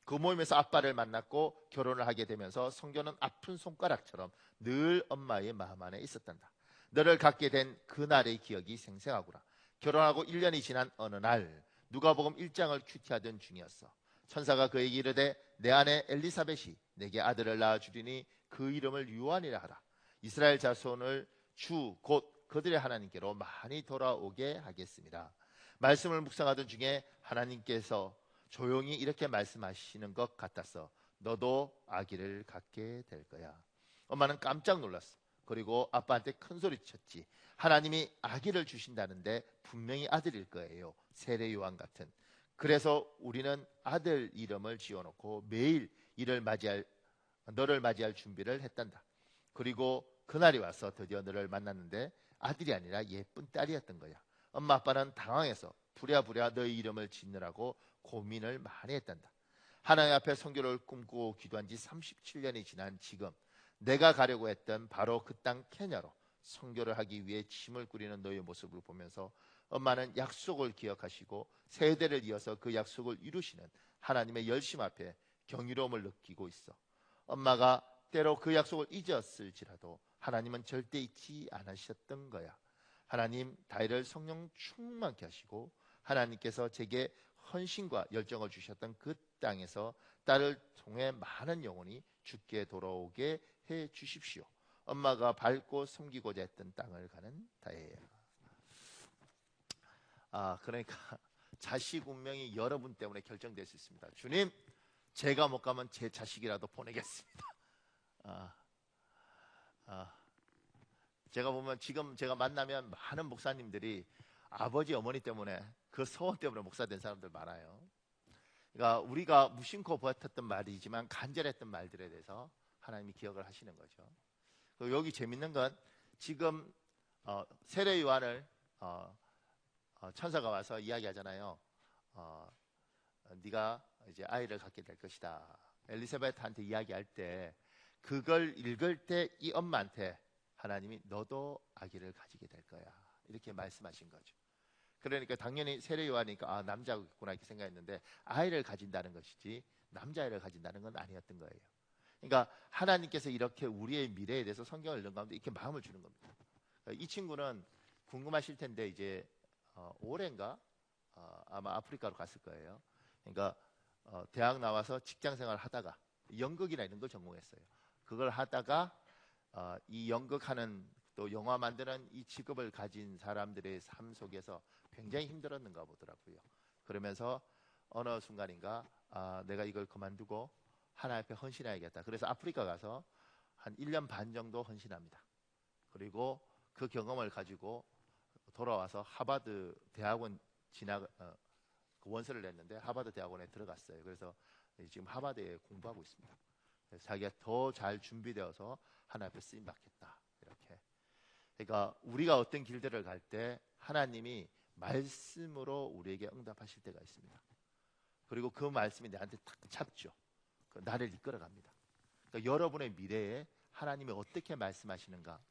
그 모임에서 아빠를 만났고 결혼을 하게 되면서 선교는 아픈 손가락처럼 늘 엄마의 마음 안에 있었단다. 너를 갖게 된 그날의 기억이 생생하구나. 결혼하고 1년이 지난 어느 날 누가복음 1장을 큐티하던 중이었어. 천사가 그에게 이르되 내 아내 엘리사벳이 내게 아들을 낳아주리니 그 이름을 요한이라 하라. 이스라엘 자손을 주 곧 그들의 하나님께로 많이 돌아오게 하겠습니다. 말씀을 묵상하던 중에 하나님께서 조용히 이렇게 말씀하시는 것 같았어. 너도 아기를 갖게 될 거야. 엄마는 깜짝 놀랐어. 그리고 아빠한테 큰 소리 쳤지. 하나님이 아기를 주신다는데 분명히 아들일 거예요. 세례 요한 같은. 그래서 우리는 아들 이름을 지어놓고 매일 너를 맞이할 준비를 했단다. 그리고 그날이 와서 드디어 너를 만났는데 아들이 아니라 예쁜 딸이었던 거야. 엄마 아빠는 당황해서 부랴부랴 너의 이름을 짓느라고 고민을 많이 했단다. 하나님 앞에 선교를 꿈꾸고 기도한 지 37년이 지난 지금 내가 가려고 했던 바로 그 땅 케냐로 선교를 하기 위해 짐을 꾸리는 너의 모습을 보면서 엄마는 약속을 기억하시고 세대를 이어서 그 약속을 이루시는 하나님의 열심 앞에 경이로움을 느끼고 있어. 엄마가 때로 그 약속을 잊었을지라도 하나님은 절대 잊지 않으셨던 거야. 하나님 다혜를 성령 충만케 하시고 하나님께서 제게 헌신과 열정을 주셨던 그 땅에서 딸을 통해 많은 영혼이 주께 돌아오게 해 주십시오. 엄마가 밟고 섬기고자 했던 땅을 가는 다혜예요. 그러니까 자식 운명이 여러분 때문에 결정될 수 있습니다. 주님, 제가 못 가면 제 자식이라도 보내겠습니다. 제가 보면 지금 제가 만나면 많은 목사님들이 아버지 어머니 때문에 그 소원 때문에 목사 된 사람들 많아요. 그러니까 우리가 무심코 버텼던 말이지만 간절했던 말들에 대해서 하나님이 기억을 하시는 거죠. 그리고 여기 재밌는 건 지금 세례 요한을 천사가 와서 이야기하잖아요. 네가 이제 아이를 갖게 될 것이다. 엘리사벳한테 이야기할 때 그걸 읽을 때 이 엄마한테 하나님이 너도 아기를 가지게 될 거야 이렇게 말씀하신 거죠. 그러니까 당연히 세례 요한이니까 남자구나 이렇게 생각했는데 아이를 가진다는 것이지 남자아이를 가진다는 건 아니었던 거예요. 그러니까 하나님께서 이렇게 우리의 미래에 대해서 성경을 읽는 가운데 이렇게 마음을 주는 겁니다. 이 친구는 궁금하실 텐데 이제 올해인가 아마 아프리카로 갔을 거예요. 그러니까 대학 나와서 직장 생활을 하다가 연극이나 이런 걸 전공했어요. 그걸 하다가 이 연극하는 또 영화 만드는 이 직업을 가진 사람들의 삶 속에서 굉장히 힘들었는가 보더라고요. 그러면서 어느 순간인가 내가 이걸 그만두고 하나님 앞에 헌신해야겠다. 그래서 아프리카 가서 한 1년 반 정도 헌신합니다. 그리고 그 경험을 가지고 돌아와서 하버드 대학원 원서를 냈는데 하버드 대학원에 들어갔어요. 그래서 지금 하버드에 공부하고 있습니다. 그래서 자기가 더 잘 준비되어서 하나님 앞에 쓰임 받겠다. 이렇게. 그러니까 우리가 어떤 길들을 갈 때 하나님이 말씀으로 우리에게 응답하실 때가 있습니다. 그리고 그 말씀이 나한테 탁 잡죠. 나를 이끌어갑니다. 그러니까 여러분의 미래에 하나님이 어떻게 말씀하시는가,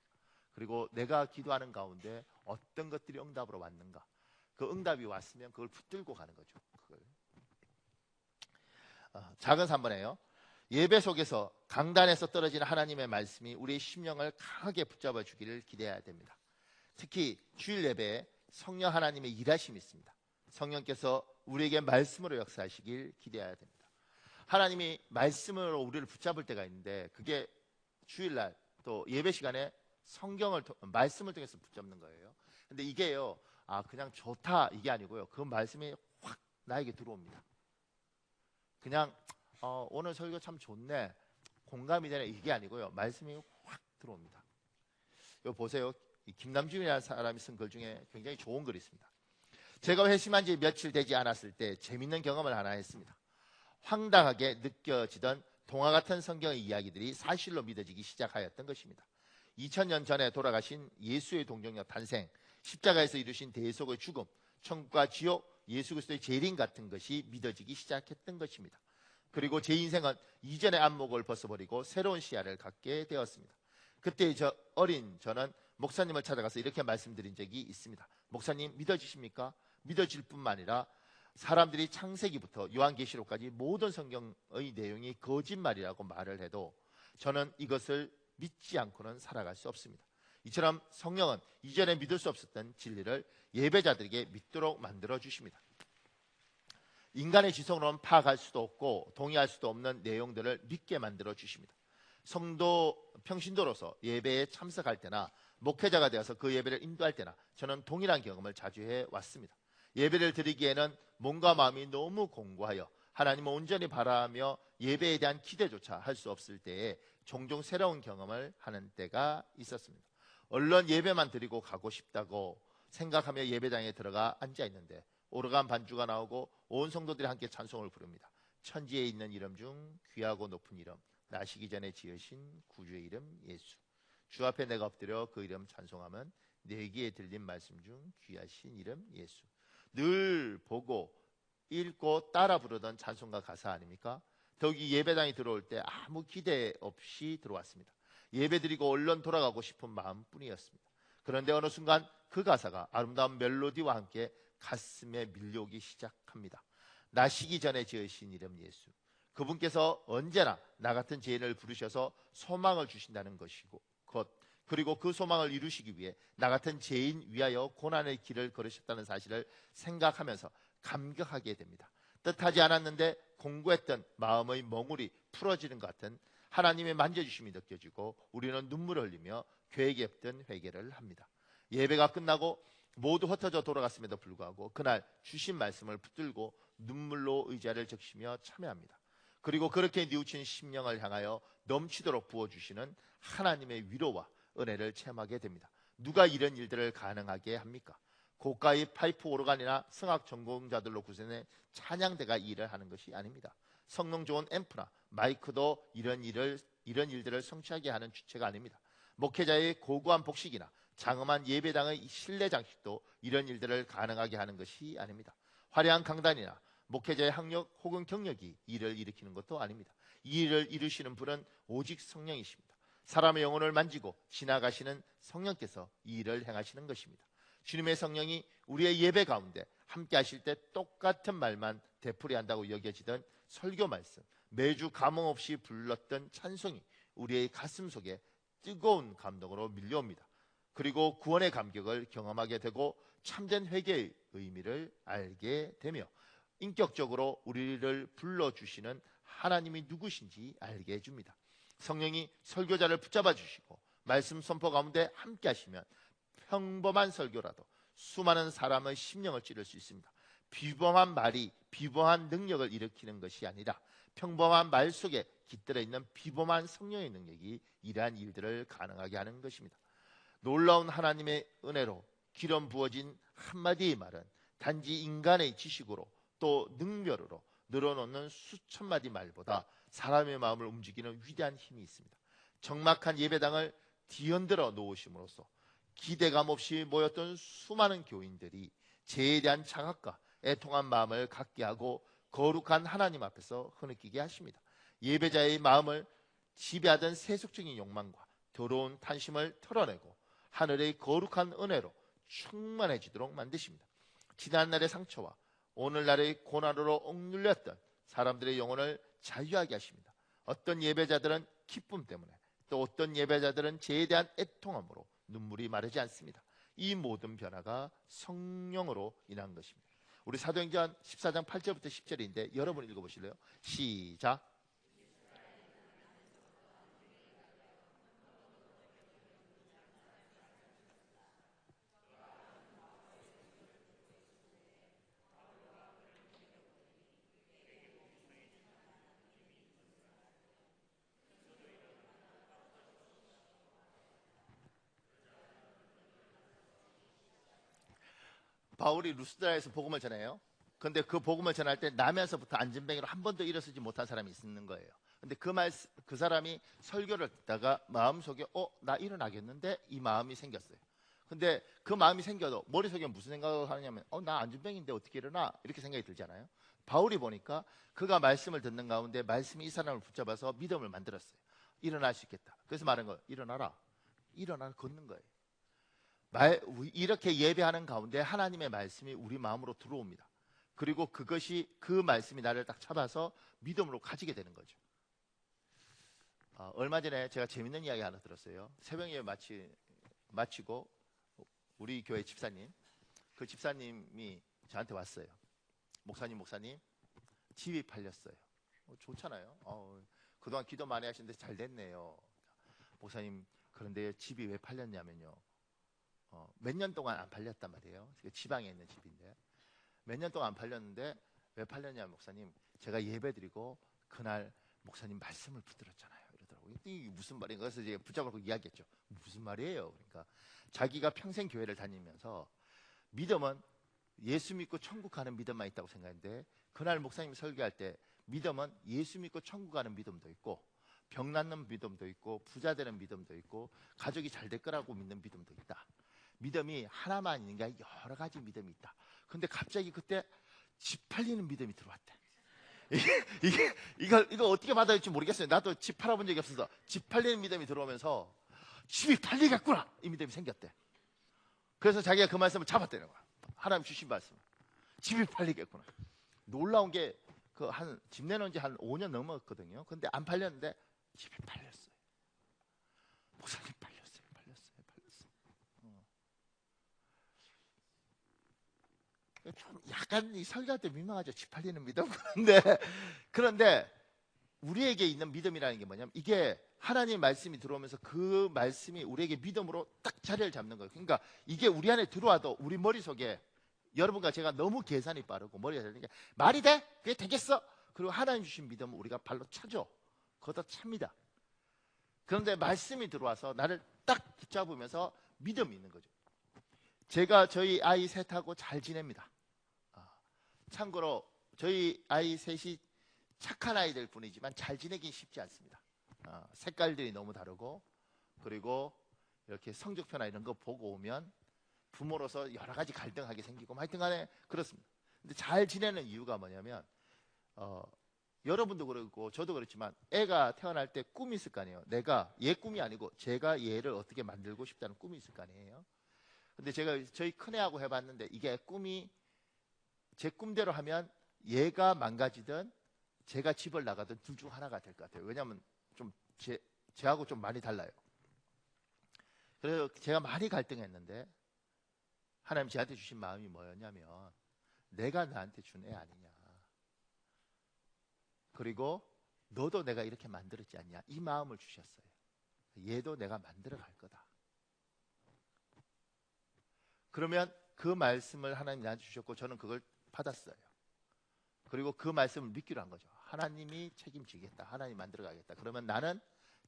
그리고 내가 기도하는 가운데 어떤 것들이 응답으로 왔는가, 그 응답이 왔으면 그걸 붙들고 가는 거죠. 그걸. 작은 3번에요. 예배 속에서 강단에서 떨어지는 하나님의 말씀이 우리의 심령을 강하게 붙잡아 주기를 기대해야 됩니다. 특히 주일 예배에 성령 하나님의 일하심이 있습니다. 성령께서 우리에게 말씀으로 역사하시길 기대해야 됩니다. 하나님이 말씀으로 우리를 붙잡을 때가 있는데 그게 주일날 또 예배 시간에 말씀을 통해서 붙잡는 거예요. 근데 이게요, 그냥 좋다 이게 아니고요. 그 말씀이 확 나에게 들어옵니다. 그냥 오늘 설교 참 좋네, 공감이 되네 이게 아니고요. 말씀이 확 들어옵니다. 이거 보세요. 김남준이라는 사람이 쓴 글 중에 굉장히 좋은 글이 있습니다. 제가 회심한 지 며칠 되지 않았을 때 재밌는 경험을 하나 했습니다. 황당하게 느껴지던 동화 같은 성경의 이야기들이 사실로 믿어지기 시작하였던 것입니다. 2000년 전에 돌아가신 예수의 동정녀 탄생, 십자가에서 이루신 대속의 죽음, 천국과 지옥, 예수 그리스도의 재림 같은 것이 믿어지기 시작했던 것입니다. 그리고 제 인생은 이전의 안목을 벗어버리고 새로운 시야를 갖게 되었습니다. 그때 저는 목사님을 찾아가서 이렇게 말씀드린 적이 있습니다. 목사님 믿어지십니까? 믿어질 뿐만 아니라 사람들이 창세기부터 요한계시록까지 모든 성경의 내용이 거짓말이라고 말을 해도 저는 이것을 믿지 않고는 살아갈 수 없습니다. 이처럼 성령은 이전에 믿을 수 없었던 진리를 예배자들에게 믿도록 만들어 주십니다. 인간의 지성으로는 파악할 수도 없고 동의할 수도 없는 내용들을 믿게 만들어 주십니다. 평신도로서 예배에 참석할 때나 목회자가 되어서 그 예배를 인도할 때나 저는 동일한 경험을 자주 해왔습니다. 예배를 드리기에는 몸과 마음이 너무 공고하여 하나님을 온전히 바라며 예배에 대한 기대조차 할 수 없을 때에 종종 새로운 경험을 하는 때가 있었습니다. 얼른 예배만 드리고 가고 싶다고 생각하며 예배당에 들어가 앉아있는데 오르간 반주가 나오고 온 성도들이 함께 찬송을 부릅니다. 천지에 있는 이름 중 귀하고 높은 이름, 나시기 전에 지으신 구주의 이름 예수. 주 앞에 내가 엎드려 그 이름 찬송하면 내 귀에 들린 말씀 중 귀하신 이름 예수. 늘 보고 읽고 따라 부르던 찬송가 가사 아닙니까? 더욱이 예배당에 들어올 때 아무 기대 없이 들어왔습니다. 예배드리고 얼른 돌아가고 싶은 마음뿐이었습니다. 그런데 어느 순간 그 가사가 아름다운 멜로디와 함께 가슴에 밀려오기 시작합니다. 나시기 전에 지으신 이름 예수. 그분께서 언제나 나 같은 죄인을 부르셔서 소망을 주신다는 것이고 그리고 그 소망을 이루시기 위해 나 같은 죄인 위하여 고난의 길을 걸으셨다는 사실을 생각하면서 감격하게 됩니다. 뜻하지 않았는데 공고했던 마음의 멍울이 풀어지는 것 같은 하나님의 만져주심이 느껴지고 우리는 눈물을 흘리며 계획이 없던 회개를 합니다. 예배가 끝나고 모두 흩어져 돌아갔음에도 불구하고 그날 주신 말씀을 붙들고 눈물로 의자를 적시며 참여합니다. 그리고 그렇게 뉘우친 심령을 향하여 넘치도록 부어주시는 하나님의 위로와 은혜를 체험하게 됩니다. 누가 이런 일들을 가능하게 합니까? 고가의 파이프 오르간이나 성악 전공자들로 구성된 찬양대가 이 일을 하는 것이 아닙니다. 성능 좋은 앰프나 마이크도 이런 일들을 성취하게 하는 주체가 아닙니다. 목회자의 고고한 복식이나 장엄한 예배당의 실내 장식도 이런 일들을 가능하게 하는 것이 아닙니다. 화려한 강단이나 목회자의 학력 혹은 경력이 일을 일으키는 것도 아닙니다. 이 일을 이루시는 분은 오직 성령이십니다. 사람의 영혼을 만지고 지나가시는 성령께서 이 일을 행하시는 것입니다. 주님의 성령이 우리의 예배 가운데 함께 하실 때 똑같은 말만 되풀이한다고 여겨지던 설교 말씀, 매주 감흥 없이 불렀던 찬송이 우리의 가슴 속에 뜨거운 감동으로 밀려옵니다. 그리고 구원의 감격을 경험하게 되고 참된 회개의 의미를 알게 되며 인격적으로 우리를 불러주시는 하나님이 누구신지 알게 해줍니다. 성령이 설교자를 붙잡아 주시고 말씀 선포 가운데 함께 하시면 평범한 설교라도 수많은 사람의 심령을 찌를 수 있습니다. 비범한 말이 비범한 능력을 일으키는 것이 아니라 평범한 말 속에 깃들어 있는 비범한 성령의 능력이 이러한 일들을 가능하게 하는 것입니다. 놀라운 하나님의 은혜로 기름 부어진 한마디의 말은 단지 인간의 지식으로 또 능멸으로 늘어놓는 수천 마디 말보다 사람의 마음을 움직이는 위대한 힘이 있습니다. 적막한 예배당을 뒤흔들어 놓으심으로써 기대감 없이 모였던 수많은 교인들이 죄에 대한 자각과 애통한 마음을 갖게 하고 거룩한 하나님 앞에서 흐느끼게 하십니다. 예배자의 마음을 지배하던 세속적인 욕망과 더러운 탐심을 털어내고 하늘의 거룩한 은혜로 충만해지도록 만드십니다. 지난날의 상처와 오늘날의 고난으로 억눌렸던 사람들의 영혼을 자유하게 하십니다. 어떤 예배자들은 기쁨 때문에, 또 어떤 예배자들은 죄에 대한 애통함으로 눈물이 마르지 않습니다. 이 모든 변화가 성령으로 인한 것입니다. 우리 사도행전 14장 8절부터 10절인데 여러분 읽어보실래요? 시작. 바울이 루스드라에서 복음을 전해요. 근데 그 복음을 전할 때 나면서부터 안진뱅이로 한 번도 일어서지 못한 사람이 있는 거예요. 근데 그 사람이 설교를 듣다가 마음속에 나 일어나겠는데 이 마음이 생겼어요. 근데 그 마음이 생겨도 머릿속에 무슨 생각을 하냐면 나 안진뱅인데 어떻게 일어나? 이렇게 생각이 들잖아요. 바울이 보니까 그가 말씀을 듣는 가운데 말씀이 이 사람을 붙잡아서 믿음을 만들었어요. 일어날 수 있겠다. 그래서 말한 거예요. 일어나라. 일어나 걷는 거예요. 이렇게 예배하는 가운데 하나님의 말씀이 우리 마음으로 들어옵니다. 그리고 그 말씀이 나를 딱 잡아서 믿음으로 가지게 되는 거죠. 얼마 전에 제가 재밌는 이야기 하나 들었어요. 새벽 예배 마치고 우리 교회 집사님, 그 집사님이 저한테 왔어요. 목사님 집이 팔렸어요. 좋잖아요. 그동안 기도 많이 하시는데 잘 됐네요. 목사님, 그런데 집이 왜 팔렸냐면요, 몇 년 동안 안 팔렸단 말이에요. 지방에 있는 집인데 몇 년 동안 안 팔렸는데 왜 팔렸냐면, 목사님, 제가 예배드리고 그날 목사님 말씀을 붙들었잖아요. 이러더라고요. 이게 무슨 말인가? 그래서 이제 붙잡고 이야기했죠. 무슨 말이에요? 그러니까 자기가 평생 교회를 다니면서 믿음은 예수 믿고 천국 가는 믿음만 있다고 생각했는데, 그날 목사님이 설교할 때 믿음은 예수 믿고 천국 가는 믿음도 있고, 병 낫는 믿음도 있고, 부자 되는 믿음도 있고, 가족이 잘 될 거라고 믿는 믿음도 있다. 믿음이 하나만 있는 게 아니라 여러 가지 믿음이 있다. 근데 갑자기 그때 집 팔리는 믿음이 들어왔대. 이거 어떻게 받아야 할지 모르겠어요. 나도 집 팔아본 적이 없어서. 집 팔리는 믿음이 들어오면서 집이 팔리겠구나, 이 믿음이 생겼대. 그래서 자기가 그 말씀을 잡았다는 거야. 하나님 주신 말씀. 집이 팔리겠구나. 놀라운 게 집 내놓은 지 한 5년 넘었거든요. 근데 안 팔렸는데 집이 팔렸어요. 목사님, 팔렸어요. 좀 약간 이 설교할 때 민망하죠. 집 팔리는 믿음. 그런데 우리에게 있는 믿음이라는 게 뭐냐면, 이게 하나님 말씀이 들어오면서 그 말씀이 우리에게 믿음으로 딱 자리를 잡는 거예요. 그러니까 이게 우리 안에 들어와도 우리 머릿속에, 여러분과 제가 너무 계산이 빠르고 머리가 잘 되니까 말이 돼? 그게 되겠어? 그리고 하나님 주신 믿음을 우리가 발로 차죠. 걷어 찹니다. 그런데 말씀이 들어와서 나를 딱 붙잡으면서 믿음이 있는 거죠. 제가 저희 아이 셋하고 잘 지냅니다. 참고로 저희 아이 셋이 착한 아이들 뿐이지만 잘 지내긴 쉽지 않습니다. 색깔들이 너무 다르고, 그리고 이렇게 성적표나 이런 거 보고 오면 부모로서 여러 가지 갈등하게 생기고, 하여튼 간에 그렇습니다. 근데 잘 지내는 이유가 뭐냐면, 여러분도 그렇고 저도 그렇지만 애가 태어날 때 꿈이 있을 거 아니에요. 내가 얘 꿈이 아니고 제가 얘를 어떻게 만들고 싶다는 꿈이 있을 거 아니에요. 근데 제가 저희 큰애하고 해봤는데, 이게 꿈이 제 꿈대로 하면 얘가 망가지든 제가 집을 나가든 둘 중 하나가 될 것 같아요. 왜냐하면 좀 제하고 좀 많이 달라요. 그래서 제가 많이 갈등했는데, 하나님 저한테 주신 마음이 뭐였냐면, 내가 나한테 준 애 아니냐, 그리고 너도 내가 이렇게 만들었지 않냐, 이 마음을 주셨어요. 얘도 내가 만들어 갈 거다. 그러면 그 말씀을 하나님 나한테 주셨고, 저는 그걸 받았어요. 그리고 그 말씀을 믿기로 한 거죠. 하나님이 책임지겠다, 하나님 만들어 가겠다. 그러면 나는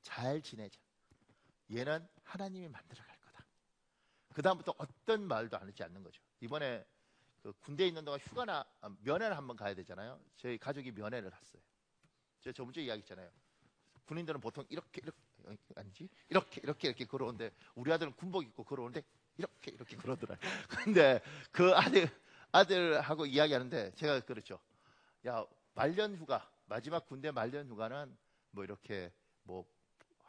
잘 지내자, 얘는 하나님이 만들어 갈 거다. 그 다음부터 어떤 말도 안 하지 않는 거죠. 이번에 그 군대에 있는 동안 면회를 한번 가야 되잖아요. 저희 가족이 면회를 갔어요. 제가 저번 주에 이야기했잖아요. 군인들은 보통 이렇게 아니지, 이렇게 걸어오는데, 우리 아들은 군복 입고 걸어오는데 이렇게 그러더라고요. 근데 그 아들하고 이야기하는데 제가 그렇죠. 야, 마지막 군대 말년 휴가는 뭐 이렇게 뭐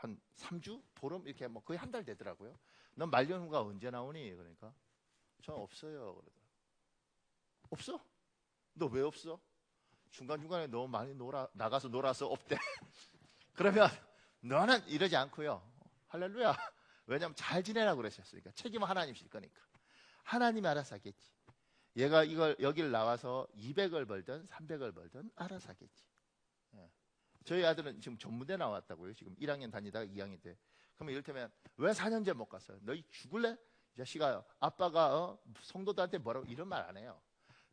한 3주? 보름? 이렇게 뭐 거의 한 달 되더라고요. 넌 말년 휴가 언제 나오니? 그러니까 저 없어요. 그러더라고요. 없어. 너 왜 없어? 중간중간에 너무 많이 나가서 놀아서 없대. 그러면 너는 이러지 않고요. 할렐루야. 왜냐하면 잘 지내라고 그러셨으니까. 책임은 하나님 실 거니까. 하나님이 알아서 하겠지. 얘가 이걸 여기를 나와서 200을 벌든 300을 벌든 알아서 하겠지. 예. 저희 아들은 지금 전문대 나왔다고요. 지금 1학년 다니다가 2학년 때. 그러면 이를테면 왜 4년제 못 갔어요? 너희 죽을래? 이 자식아, 아빠가 성도들한테 뭐라고 이런 말 안 해요.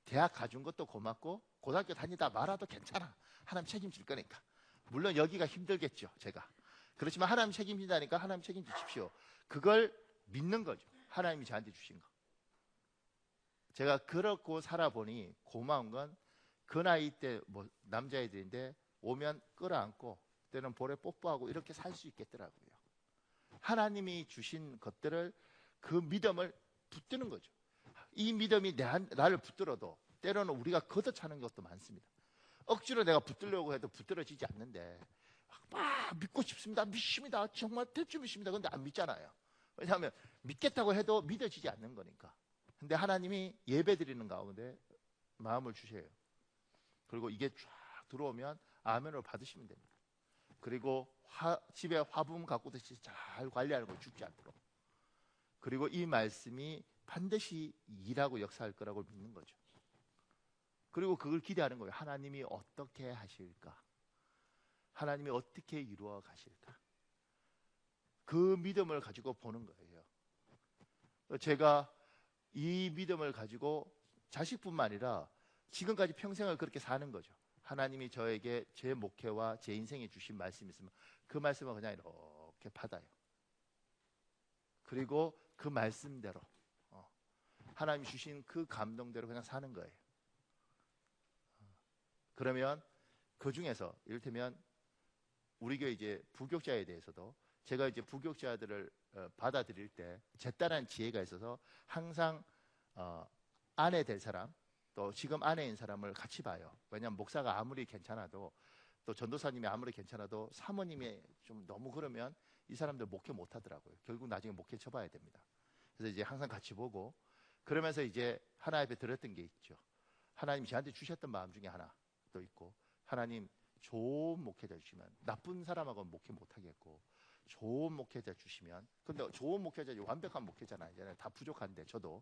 대학 가준 것도 고맙고 고등학교 다니다 말아도 괜찮아. 하나님 책임질 거니까. 물론 여기가 힘들겠죠, 제가. 그렇지만 하나님 책임진다니까 하나님 책임지십시오. 그걸 믿는 거죠. 하나님이 저한테 주신 거. 제가 그렇고 살아보니 고마운 건 그 나이 때 뭐 남자애들인데 오면 끌어안고 때는 볼에 뽀뽀하고 이렇게 살 수 있겠더라고요. 하나님이 주신 것들을 그 믿음을 붙드는 거죠. 이 믿음이 나를 붙들어도 때로는 우리가 걷어차는 것도 많습니다. 억지로 내가 붙들려고 해도 붙들어지지 않는데 믿고 싶습니다. 믿습니다. 정말 대충 믿습니다. 근데 안 믿잖아요. 왜냐하면 믿겠다고 해도 믿어지지 않는 거니까. 근데 하나님이 예배 드리는 가운데 마음을 주셔요. 그리고 이게 쫙 들어오면 아멘으로 받으시면 됩니다. 그리고 집에 화분 가꾸듯이 잘 관리하는 거 죽지 않도록. 그리고 이 말씀이 반드시 일하고 역사할 거라고 믿는 거죠. 그리고 그걸 기대하는 거예요. 하나님이 어떻게 하실까? 하나님이 어떻게 이루어 가실까? 그 믿음을 가지고 보는 거예요. 제가 이 믿음을 가지고 자식뿐만 아니라 지금까지 평생을 그렇게 사는 거죠. 하나님이 저에게 제 목회와 제 인생에 주신 말씀이 있으면 그 말씀을 그냥 이렇게 받아요. 그리고 그 말씀대로 하나님이 주신 그 감동대로 그냥 사는 거예요. 그러면 그 중에서 이를테면 우리 교회 이제 부교육자에 대해서도 제가 이제 부교육자들을 받아들일 때 제 따른 지혜가 있어서 항상 아내 될 사람 또 지금 아내인 사람을 같이 봐요. 왜냐하면 목사가 아무리 괜찮아도 또 전도사님이 아무리 괜찮아도 사모님이 좀 너무 그러면 이 사람들 목회 못 하더라고요. 결국 나중에 목회 쳐봐야 됩니다. 그래서 이제 항상 같이 보고 그러면서 이제 하나 앞에 들었던 게 있죠. 하나님 저한테 주셨던 마음 중에 하나 또 있고 하나님 좋은 목회자 주시면 나쁜 사람하고는 목회 못 하겠고 좋은 목회자 주시면 근데 좋은 목회자 완벽한 목회자는 아니잖아요. 다 부족한데 저도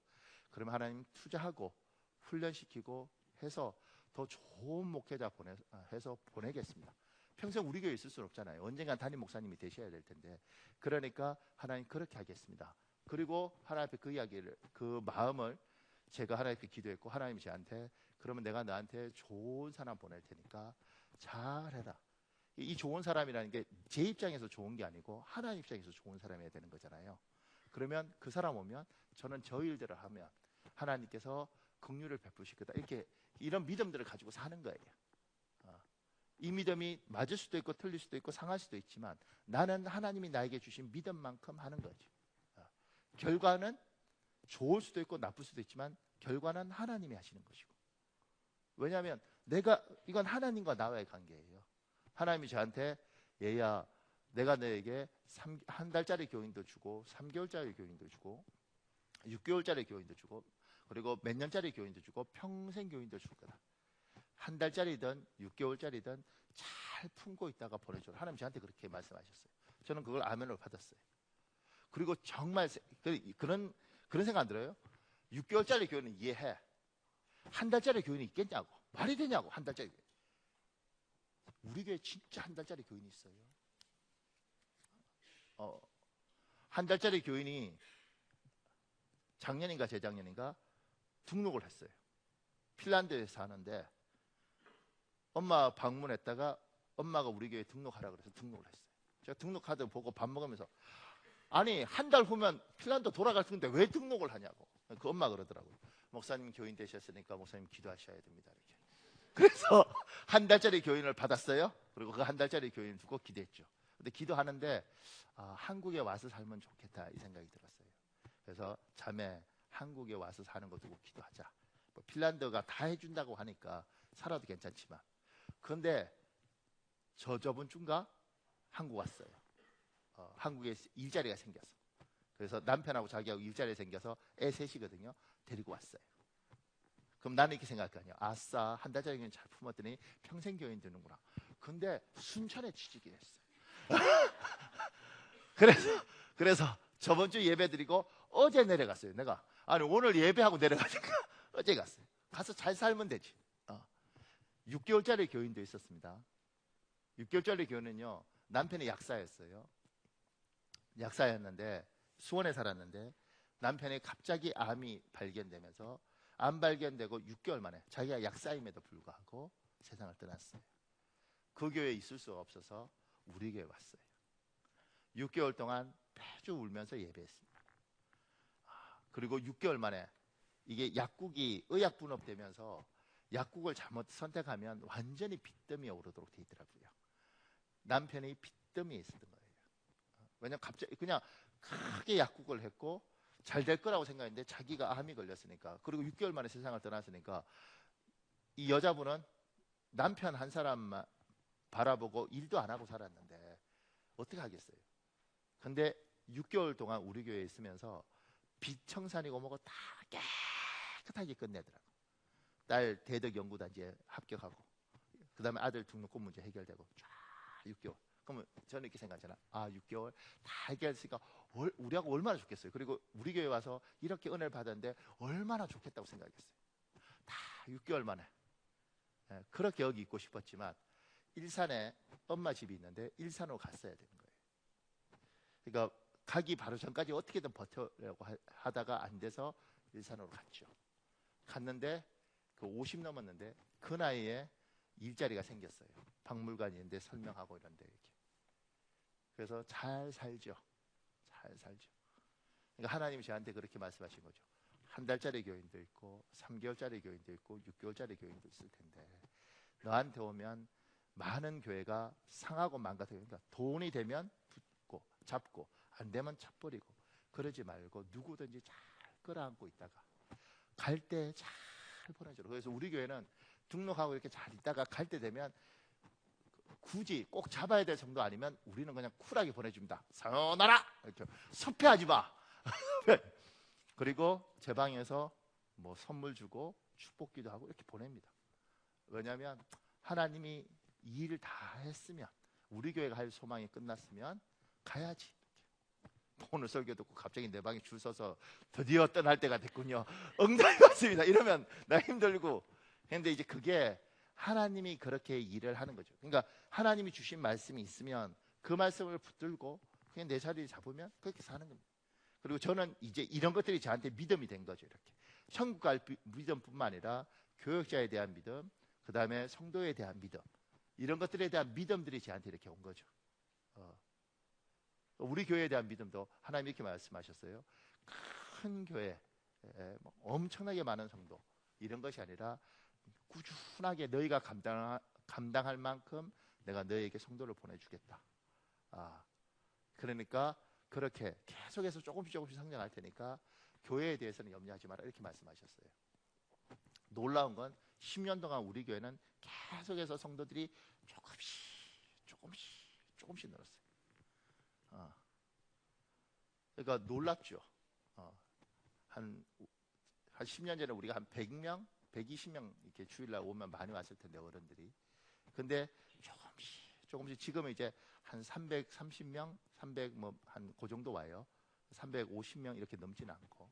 그러면 하나님 투자하고 훈련시키고 해서 더 좋은 목회자 해서 보내겠습니다. 평생 우리 교회에 있을 수는 없잖아요. 언젠간 담임 목사님이 되셔야 될 텐데 그러니까 하나님 그렇게 하겠습니다. 그리고 하나님 앞에 그 이야기를 그 마음을 제가 하나님 앞에 기도했고 하나님이 저한테 그러면 내가 너한테 좋은 사람 보낼 테니까 잘해라. 이 좋은 사람이라는 게 제 입장에서 좋은 게 아니고 하나님 입장에서 좋은 사람이어야 되는 거잖아요. 그러면 그 사람 오면 저는 저 일들을 하면 하나님께서 긍휼을 베푸실 거다. 이렇게 이런 믿음들을 가지고 사는 거예요. 이 믿음이 맞을 수도 있고 틀릴 수도 있고 상할 수도 있지만 나는 하나님이 나에게 주신 믿음만큼 하는 거죠. 결과는 좋을 수도 있고 나쁠 수도 있지만 결과는 하나님이 하시는 것이고 왜냐하면 이건 하나님과 나와의 관계예요. 하나님이 저한테 얘야 내가 너에게 한 달짜리 교인도 주고 3개월짜리 교인도 주고 6개월짜리 교인도 주고 그리고 몇 년짜리 교인도 주고 평생 교인도 줄 거다. 한 달짜리든 6개월짜리든 잘 품고 있다가 보내줘라. 하나님 저한테 그렇게 말씀하셨어요. 저는 그걸 아멘으로 받았어요. 그리고 정말 그런 생각 안 들어요? 6개월짜리 교인은 이해해. 한 달짜리 교인이 있겠냐고. 말이 되냐고. 한 달짜리 교인. 우리 교회 진짜 한 달짜리 교인이 있어요. 한 달짜리 교인이 작년인가 재작년인가 등록을 했어요. 핀란드에 사는데 엄마 방문했다가 엄마가 우리 교회 등록하라 그래서 등록을 했어요. 제가 등록 카드 보고 밥 먹으면서 아니 한 달 후면 핀란드 돌아갈 텐데 왜 등록을 하냐고. 그 엄마 그러더라고요. 목사님 교인 되셨으니까 목사님 기도하셔야 됩니다. 이렇게. 그래서 한 달짜리 교인을 받았어요. 그리고 그 한 달짜리 교인 두고 기도했죠. 근데 기도하는데 한국에 와서 살면 좋겠다 이 생각이 들었어요. 그래서 자매 한국에 와서 사는 거 두고 기도하자. 뭐 핀란드가 다 해준다고 하니까 살아도 괜찮지만 그런데 저번 주인가 한국 왔어요. 한국에 일자리가 생겨서 그래서 남편하고 자기하고 일자리가 생겨서 애 셋이거든요. 데리고 왔어요. 그럼 나는 이렇게 생각할거아니에요. 아싸, 한 달짜리 교인 잘 품었더니 평생 교인 되는구나. 근데 순천에 취직이 됐어요. 그래서 저번 주 예배 드리고 어제 내려갔어요. 내가 아니 오늘 예배하고 내려가니까 어제 갔어요. 가서 잘 살면 되지. 6개월짜리 교인도 있었습니다. 6개월짜리 교인은요, 남편이 약사였어요. 약사였는데 수원에 살았는데 남편이 갑자기 암이 발견되면서 암 발견되고 6개월 만에 자기가 약사임에도 불구하고 세상을 떠났어요. 그 교회에 있을 수가 없어서 우리 교회에 왔어요. 6개월 동안 매주 울면서 예배했습니다. 그리고 6개월 만에 이게 약국이 의약 분업되면서 약국을 잘못 선택하면 완전히 빚더미에 오르도록 돼 있더라고요. 남편이 빚더미에 있었던 거예요. 왜냐면 갑자기 그냥 크게 약국을 했고 잘 될 거라고 생각했는데 자기가 암이 걸렸으니까, 그리고 6개월 만에 세상을 떠났으니까 이 여자분은 남편 한 사람만 바라보고 일도 안 하고 살았는데 어떻게 하겠어요? 근데 6개월 동안 우리 교회에 있으면서 빚 청산이고 뭐고 다 깨끗하게 끝내더라고. 딸 대덕연구단지에 합격하고 그 다음에 아들 등록금 문제 해결되고 쫙 6개월. 그러면 저는 이렇게 생각하잖아. 6개월 다 해결했으니까 우리하고 얼마나 좋겠어요. 그리고 우리 교회 와서 이렇게 은혜를 받았는데 얼마나 좋겠다고 생각했어요. 다 6개월 만에. 그렇게 여기 있고 싶었지만 일산에 엄마 집이 있는데 일산으로 갔어야 되는 거예요. 그러니까 가기 바로 전까지 어떻게든 버텨려고 하다가 안 돼서 일산으로 갔죠. 갔는데 그 50 넘었는데 그 나이에 일자리가 생겼어요. 박물관이 있는데 설명하고 이런데 이렇게. 그래서 잘 살죠. 잘 살죠. 그러니까 하나님이 저한테 그렇게 말씀하신 거죠. 한 달짜리 교인도 있고 3개월짜리 교인도 있고 6개월짜리 교인도 있을 텐데 너한테 오면 많은 교회가 상하고 망가져요. 그러니까 돈이 되면 붙고 잡고 안 되면 차버리고 그러지 말고 누구든지 잘 끌어안고 있다가 갈 때 잘 보내줘요. 그래서 우리 교회는 등록하고 이렇게 잘 있다가 갈 때 되면 굳이 꼭 잡아야 될 정도 아니면 우리는 그냥 쿨하게 보내줍니다. 사요나라! 이렇게 섭회하지 마. 그리고 제 방에서 뭐 선물 주고 축복기도 하고 이렇게 보냅니다. 왜냐하면 하나님이 이 일을 다 했으면 우리 교회가 할 소망이 끝났으면 가야지. 오늘 설교 듣고 갑자기 내 방에 줄 서서 드디어 떠날 때가 됐군요. 응답이 왔습니다. 이러면 나 힘들고. 근데 이제 그게 하나님이 그렇게 일을 하는 거죠. 그러니까 하나님이 주신 말씀이 있으면 그 말씀을 붙들고 그냥 내 자리를 잡으면 그렇게 사는 겁니다. 그리고 저는 이제 이런 것들이 저한테 믿음이 된 거죠. 이렇게 천국 갈 믿음뿐만 아니라 교역자에 대한 믿음, 그 다음에 성도에 대한 믿음, 이런 것들에 대한 믿음들이 저한테 이렇게 온 거죠. 우리 교회에 대한 믿음도 하나님이 이렇게 말씀하셨어요. 큰 교회, 뭐 엄청나게 많은 성도 이런 것이 아니라 꾸준하게 너희가 감당할 만큼 내가 너희에게 성도를 보내주겠다. 그러니까 그렇게 계속해서 조금씩 성장할 테니까 교회에 대해서는 염려하지 마라 이렇게 말씀하셨어요. 놀라운 건 10년 동안 우리 교회는 계속해서 성도들이 조금씩 늘었어요. 그러니까 놀랍죠. 한 10년 전에 우리가 한 100명, 120명 이렇게 주일날 오면 많이 왔을 텐데 어른들이. 근데 조금씩 지금은 이제 한 330명, 300 뭐 한 그 정도 와요. 350명 이렇게 넘지는 않고.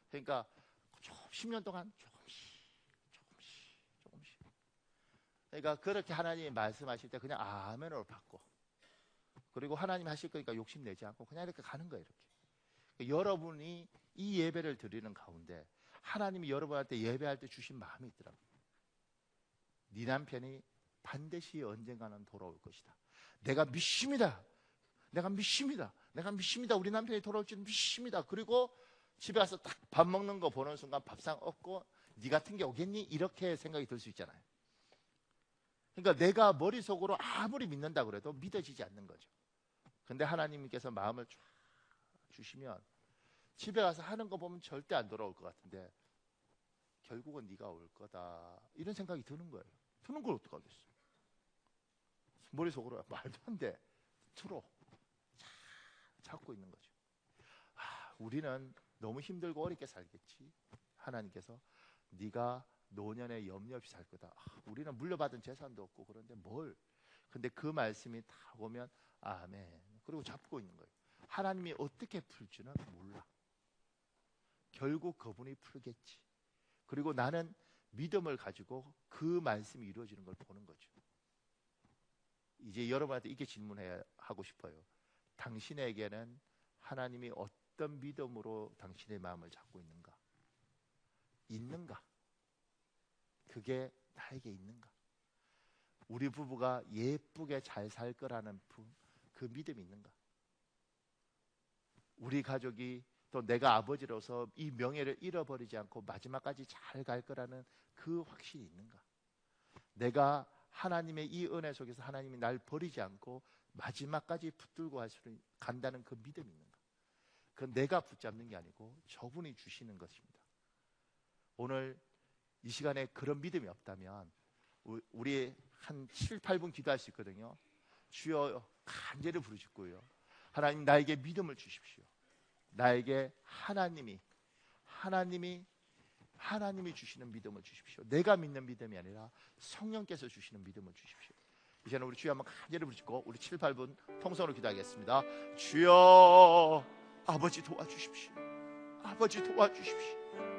그러니까 10년 동안 조금씩. 그러니까 그렇게 하나님이 말씀하실 때 그냥 아멘으로 받고, 그리고 하나님 하실 거니까 욕심내지 않고 그냥 이렇게 가는 거예요. 이렇게. 그러니까 여러분이 이 예배를 드리는 가운데 하나님이 여러분한테 예배할 때 주신 마음이 있더라고요. 네 남편이 반드시 언젠가는 돌아올 것이다. 내가 믿습니다. 우리 남편이 돌아올 줄 믿습니다. 그리고 집에 와서 딱 밥 먹는 거 보는 순간 밥상 없고 네 같은 게 오겠니? 이렇게 생각이 들 수 있잖아요. 그러니까 내가 머릿속으로 아무리 믿는다 그래도 믿어지지 않는 거죠. 근데 하나님께서 마음을 쫙 주시면 집에 가서 하는 거 보면 절대 안 돌아올 것 같은데 결국은 네가 올 거다 이런 생각이 드는 거예요. 드는 걸 어떡하겠어요. 머릿속으로 말도 안 돼. 들어. 찾고 있는 거죠. 우리는 너무 힘들고 어렵게 살겠지. 하나님께서 네가 노년에 염려 없이 살 거다. 우리는 물려받은 재산도 없고 그런데 뭘? 근데 그 말씀이 다 오면 아멘. 그리고 잡고 있는 거예요. 하나님이 어떻게 풀지는 몰라. 결국 그분이 풀겠지. 그리고 나는 믿음을 가지고 그 말씀이 이루어지는 걸 보는 거죠. 이제 여러분한테 이렇게 질문해야 하고 싶어요. 당신에게는 하나님이 어떤 믿음으로 당신의 마음을 잡고 있는가? 있는가? 그게 나에게 있는가? 우리 부부가 예쁘게 잘 살 거라는 그 믿음이 있는가? 우리 가족이 또 내가 아버지로서 이 명예를 잃어버리지 않고 마지막까지 잘 갈 거라는 그 확신이 있는가? 내가 하나님의 이 은혜 속에서 하나님이 날 버리지 않고 마지막까지 붙들고 간다는 그 믿음이 있는가? 그건 내가 붙잡는 게 아니고 저분이 주시는 것입니다. 오늘 이 시간에 그런 믿음이 없다면 우리 한 7, 8분 기도할 수 있거든요. 주여 간절히 부르짖고요. 하나님 나에게 믿음을 주십시오. 나에게 하나님이 주시는 믿음을 주십시오. 내가 믿는 믿음이 아니라 성령께서 주시는 믿음을 주십시오. 이제는 우리 주여 한번 간절히 부르짖고 우리 7, 8분 통성으로 기도하겠습니다. 주여 아버지 도와주십시오. 아버지 도와주십시오.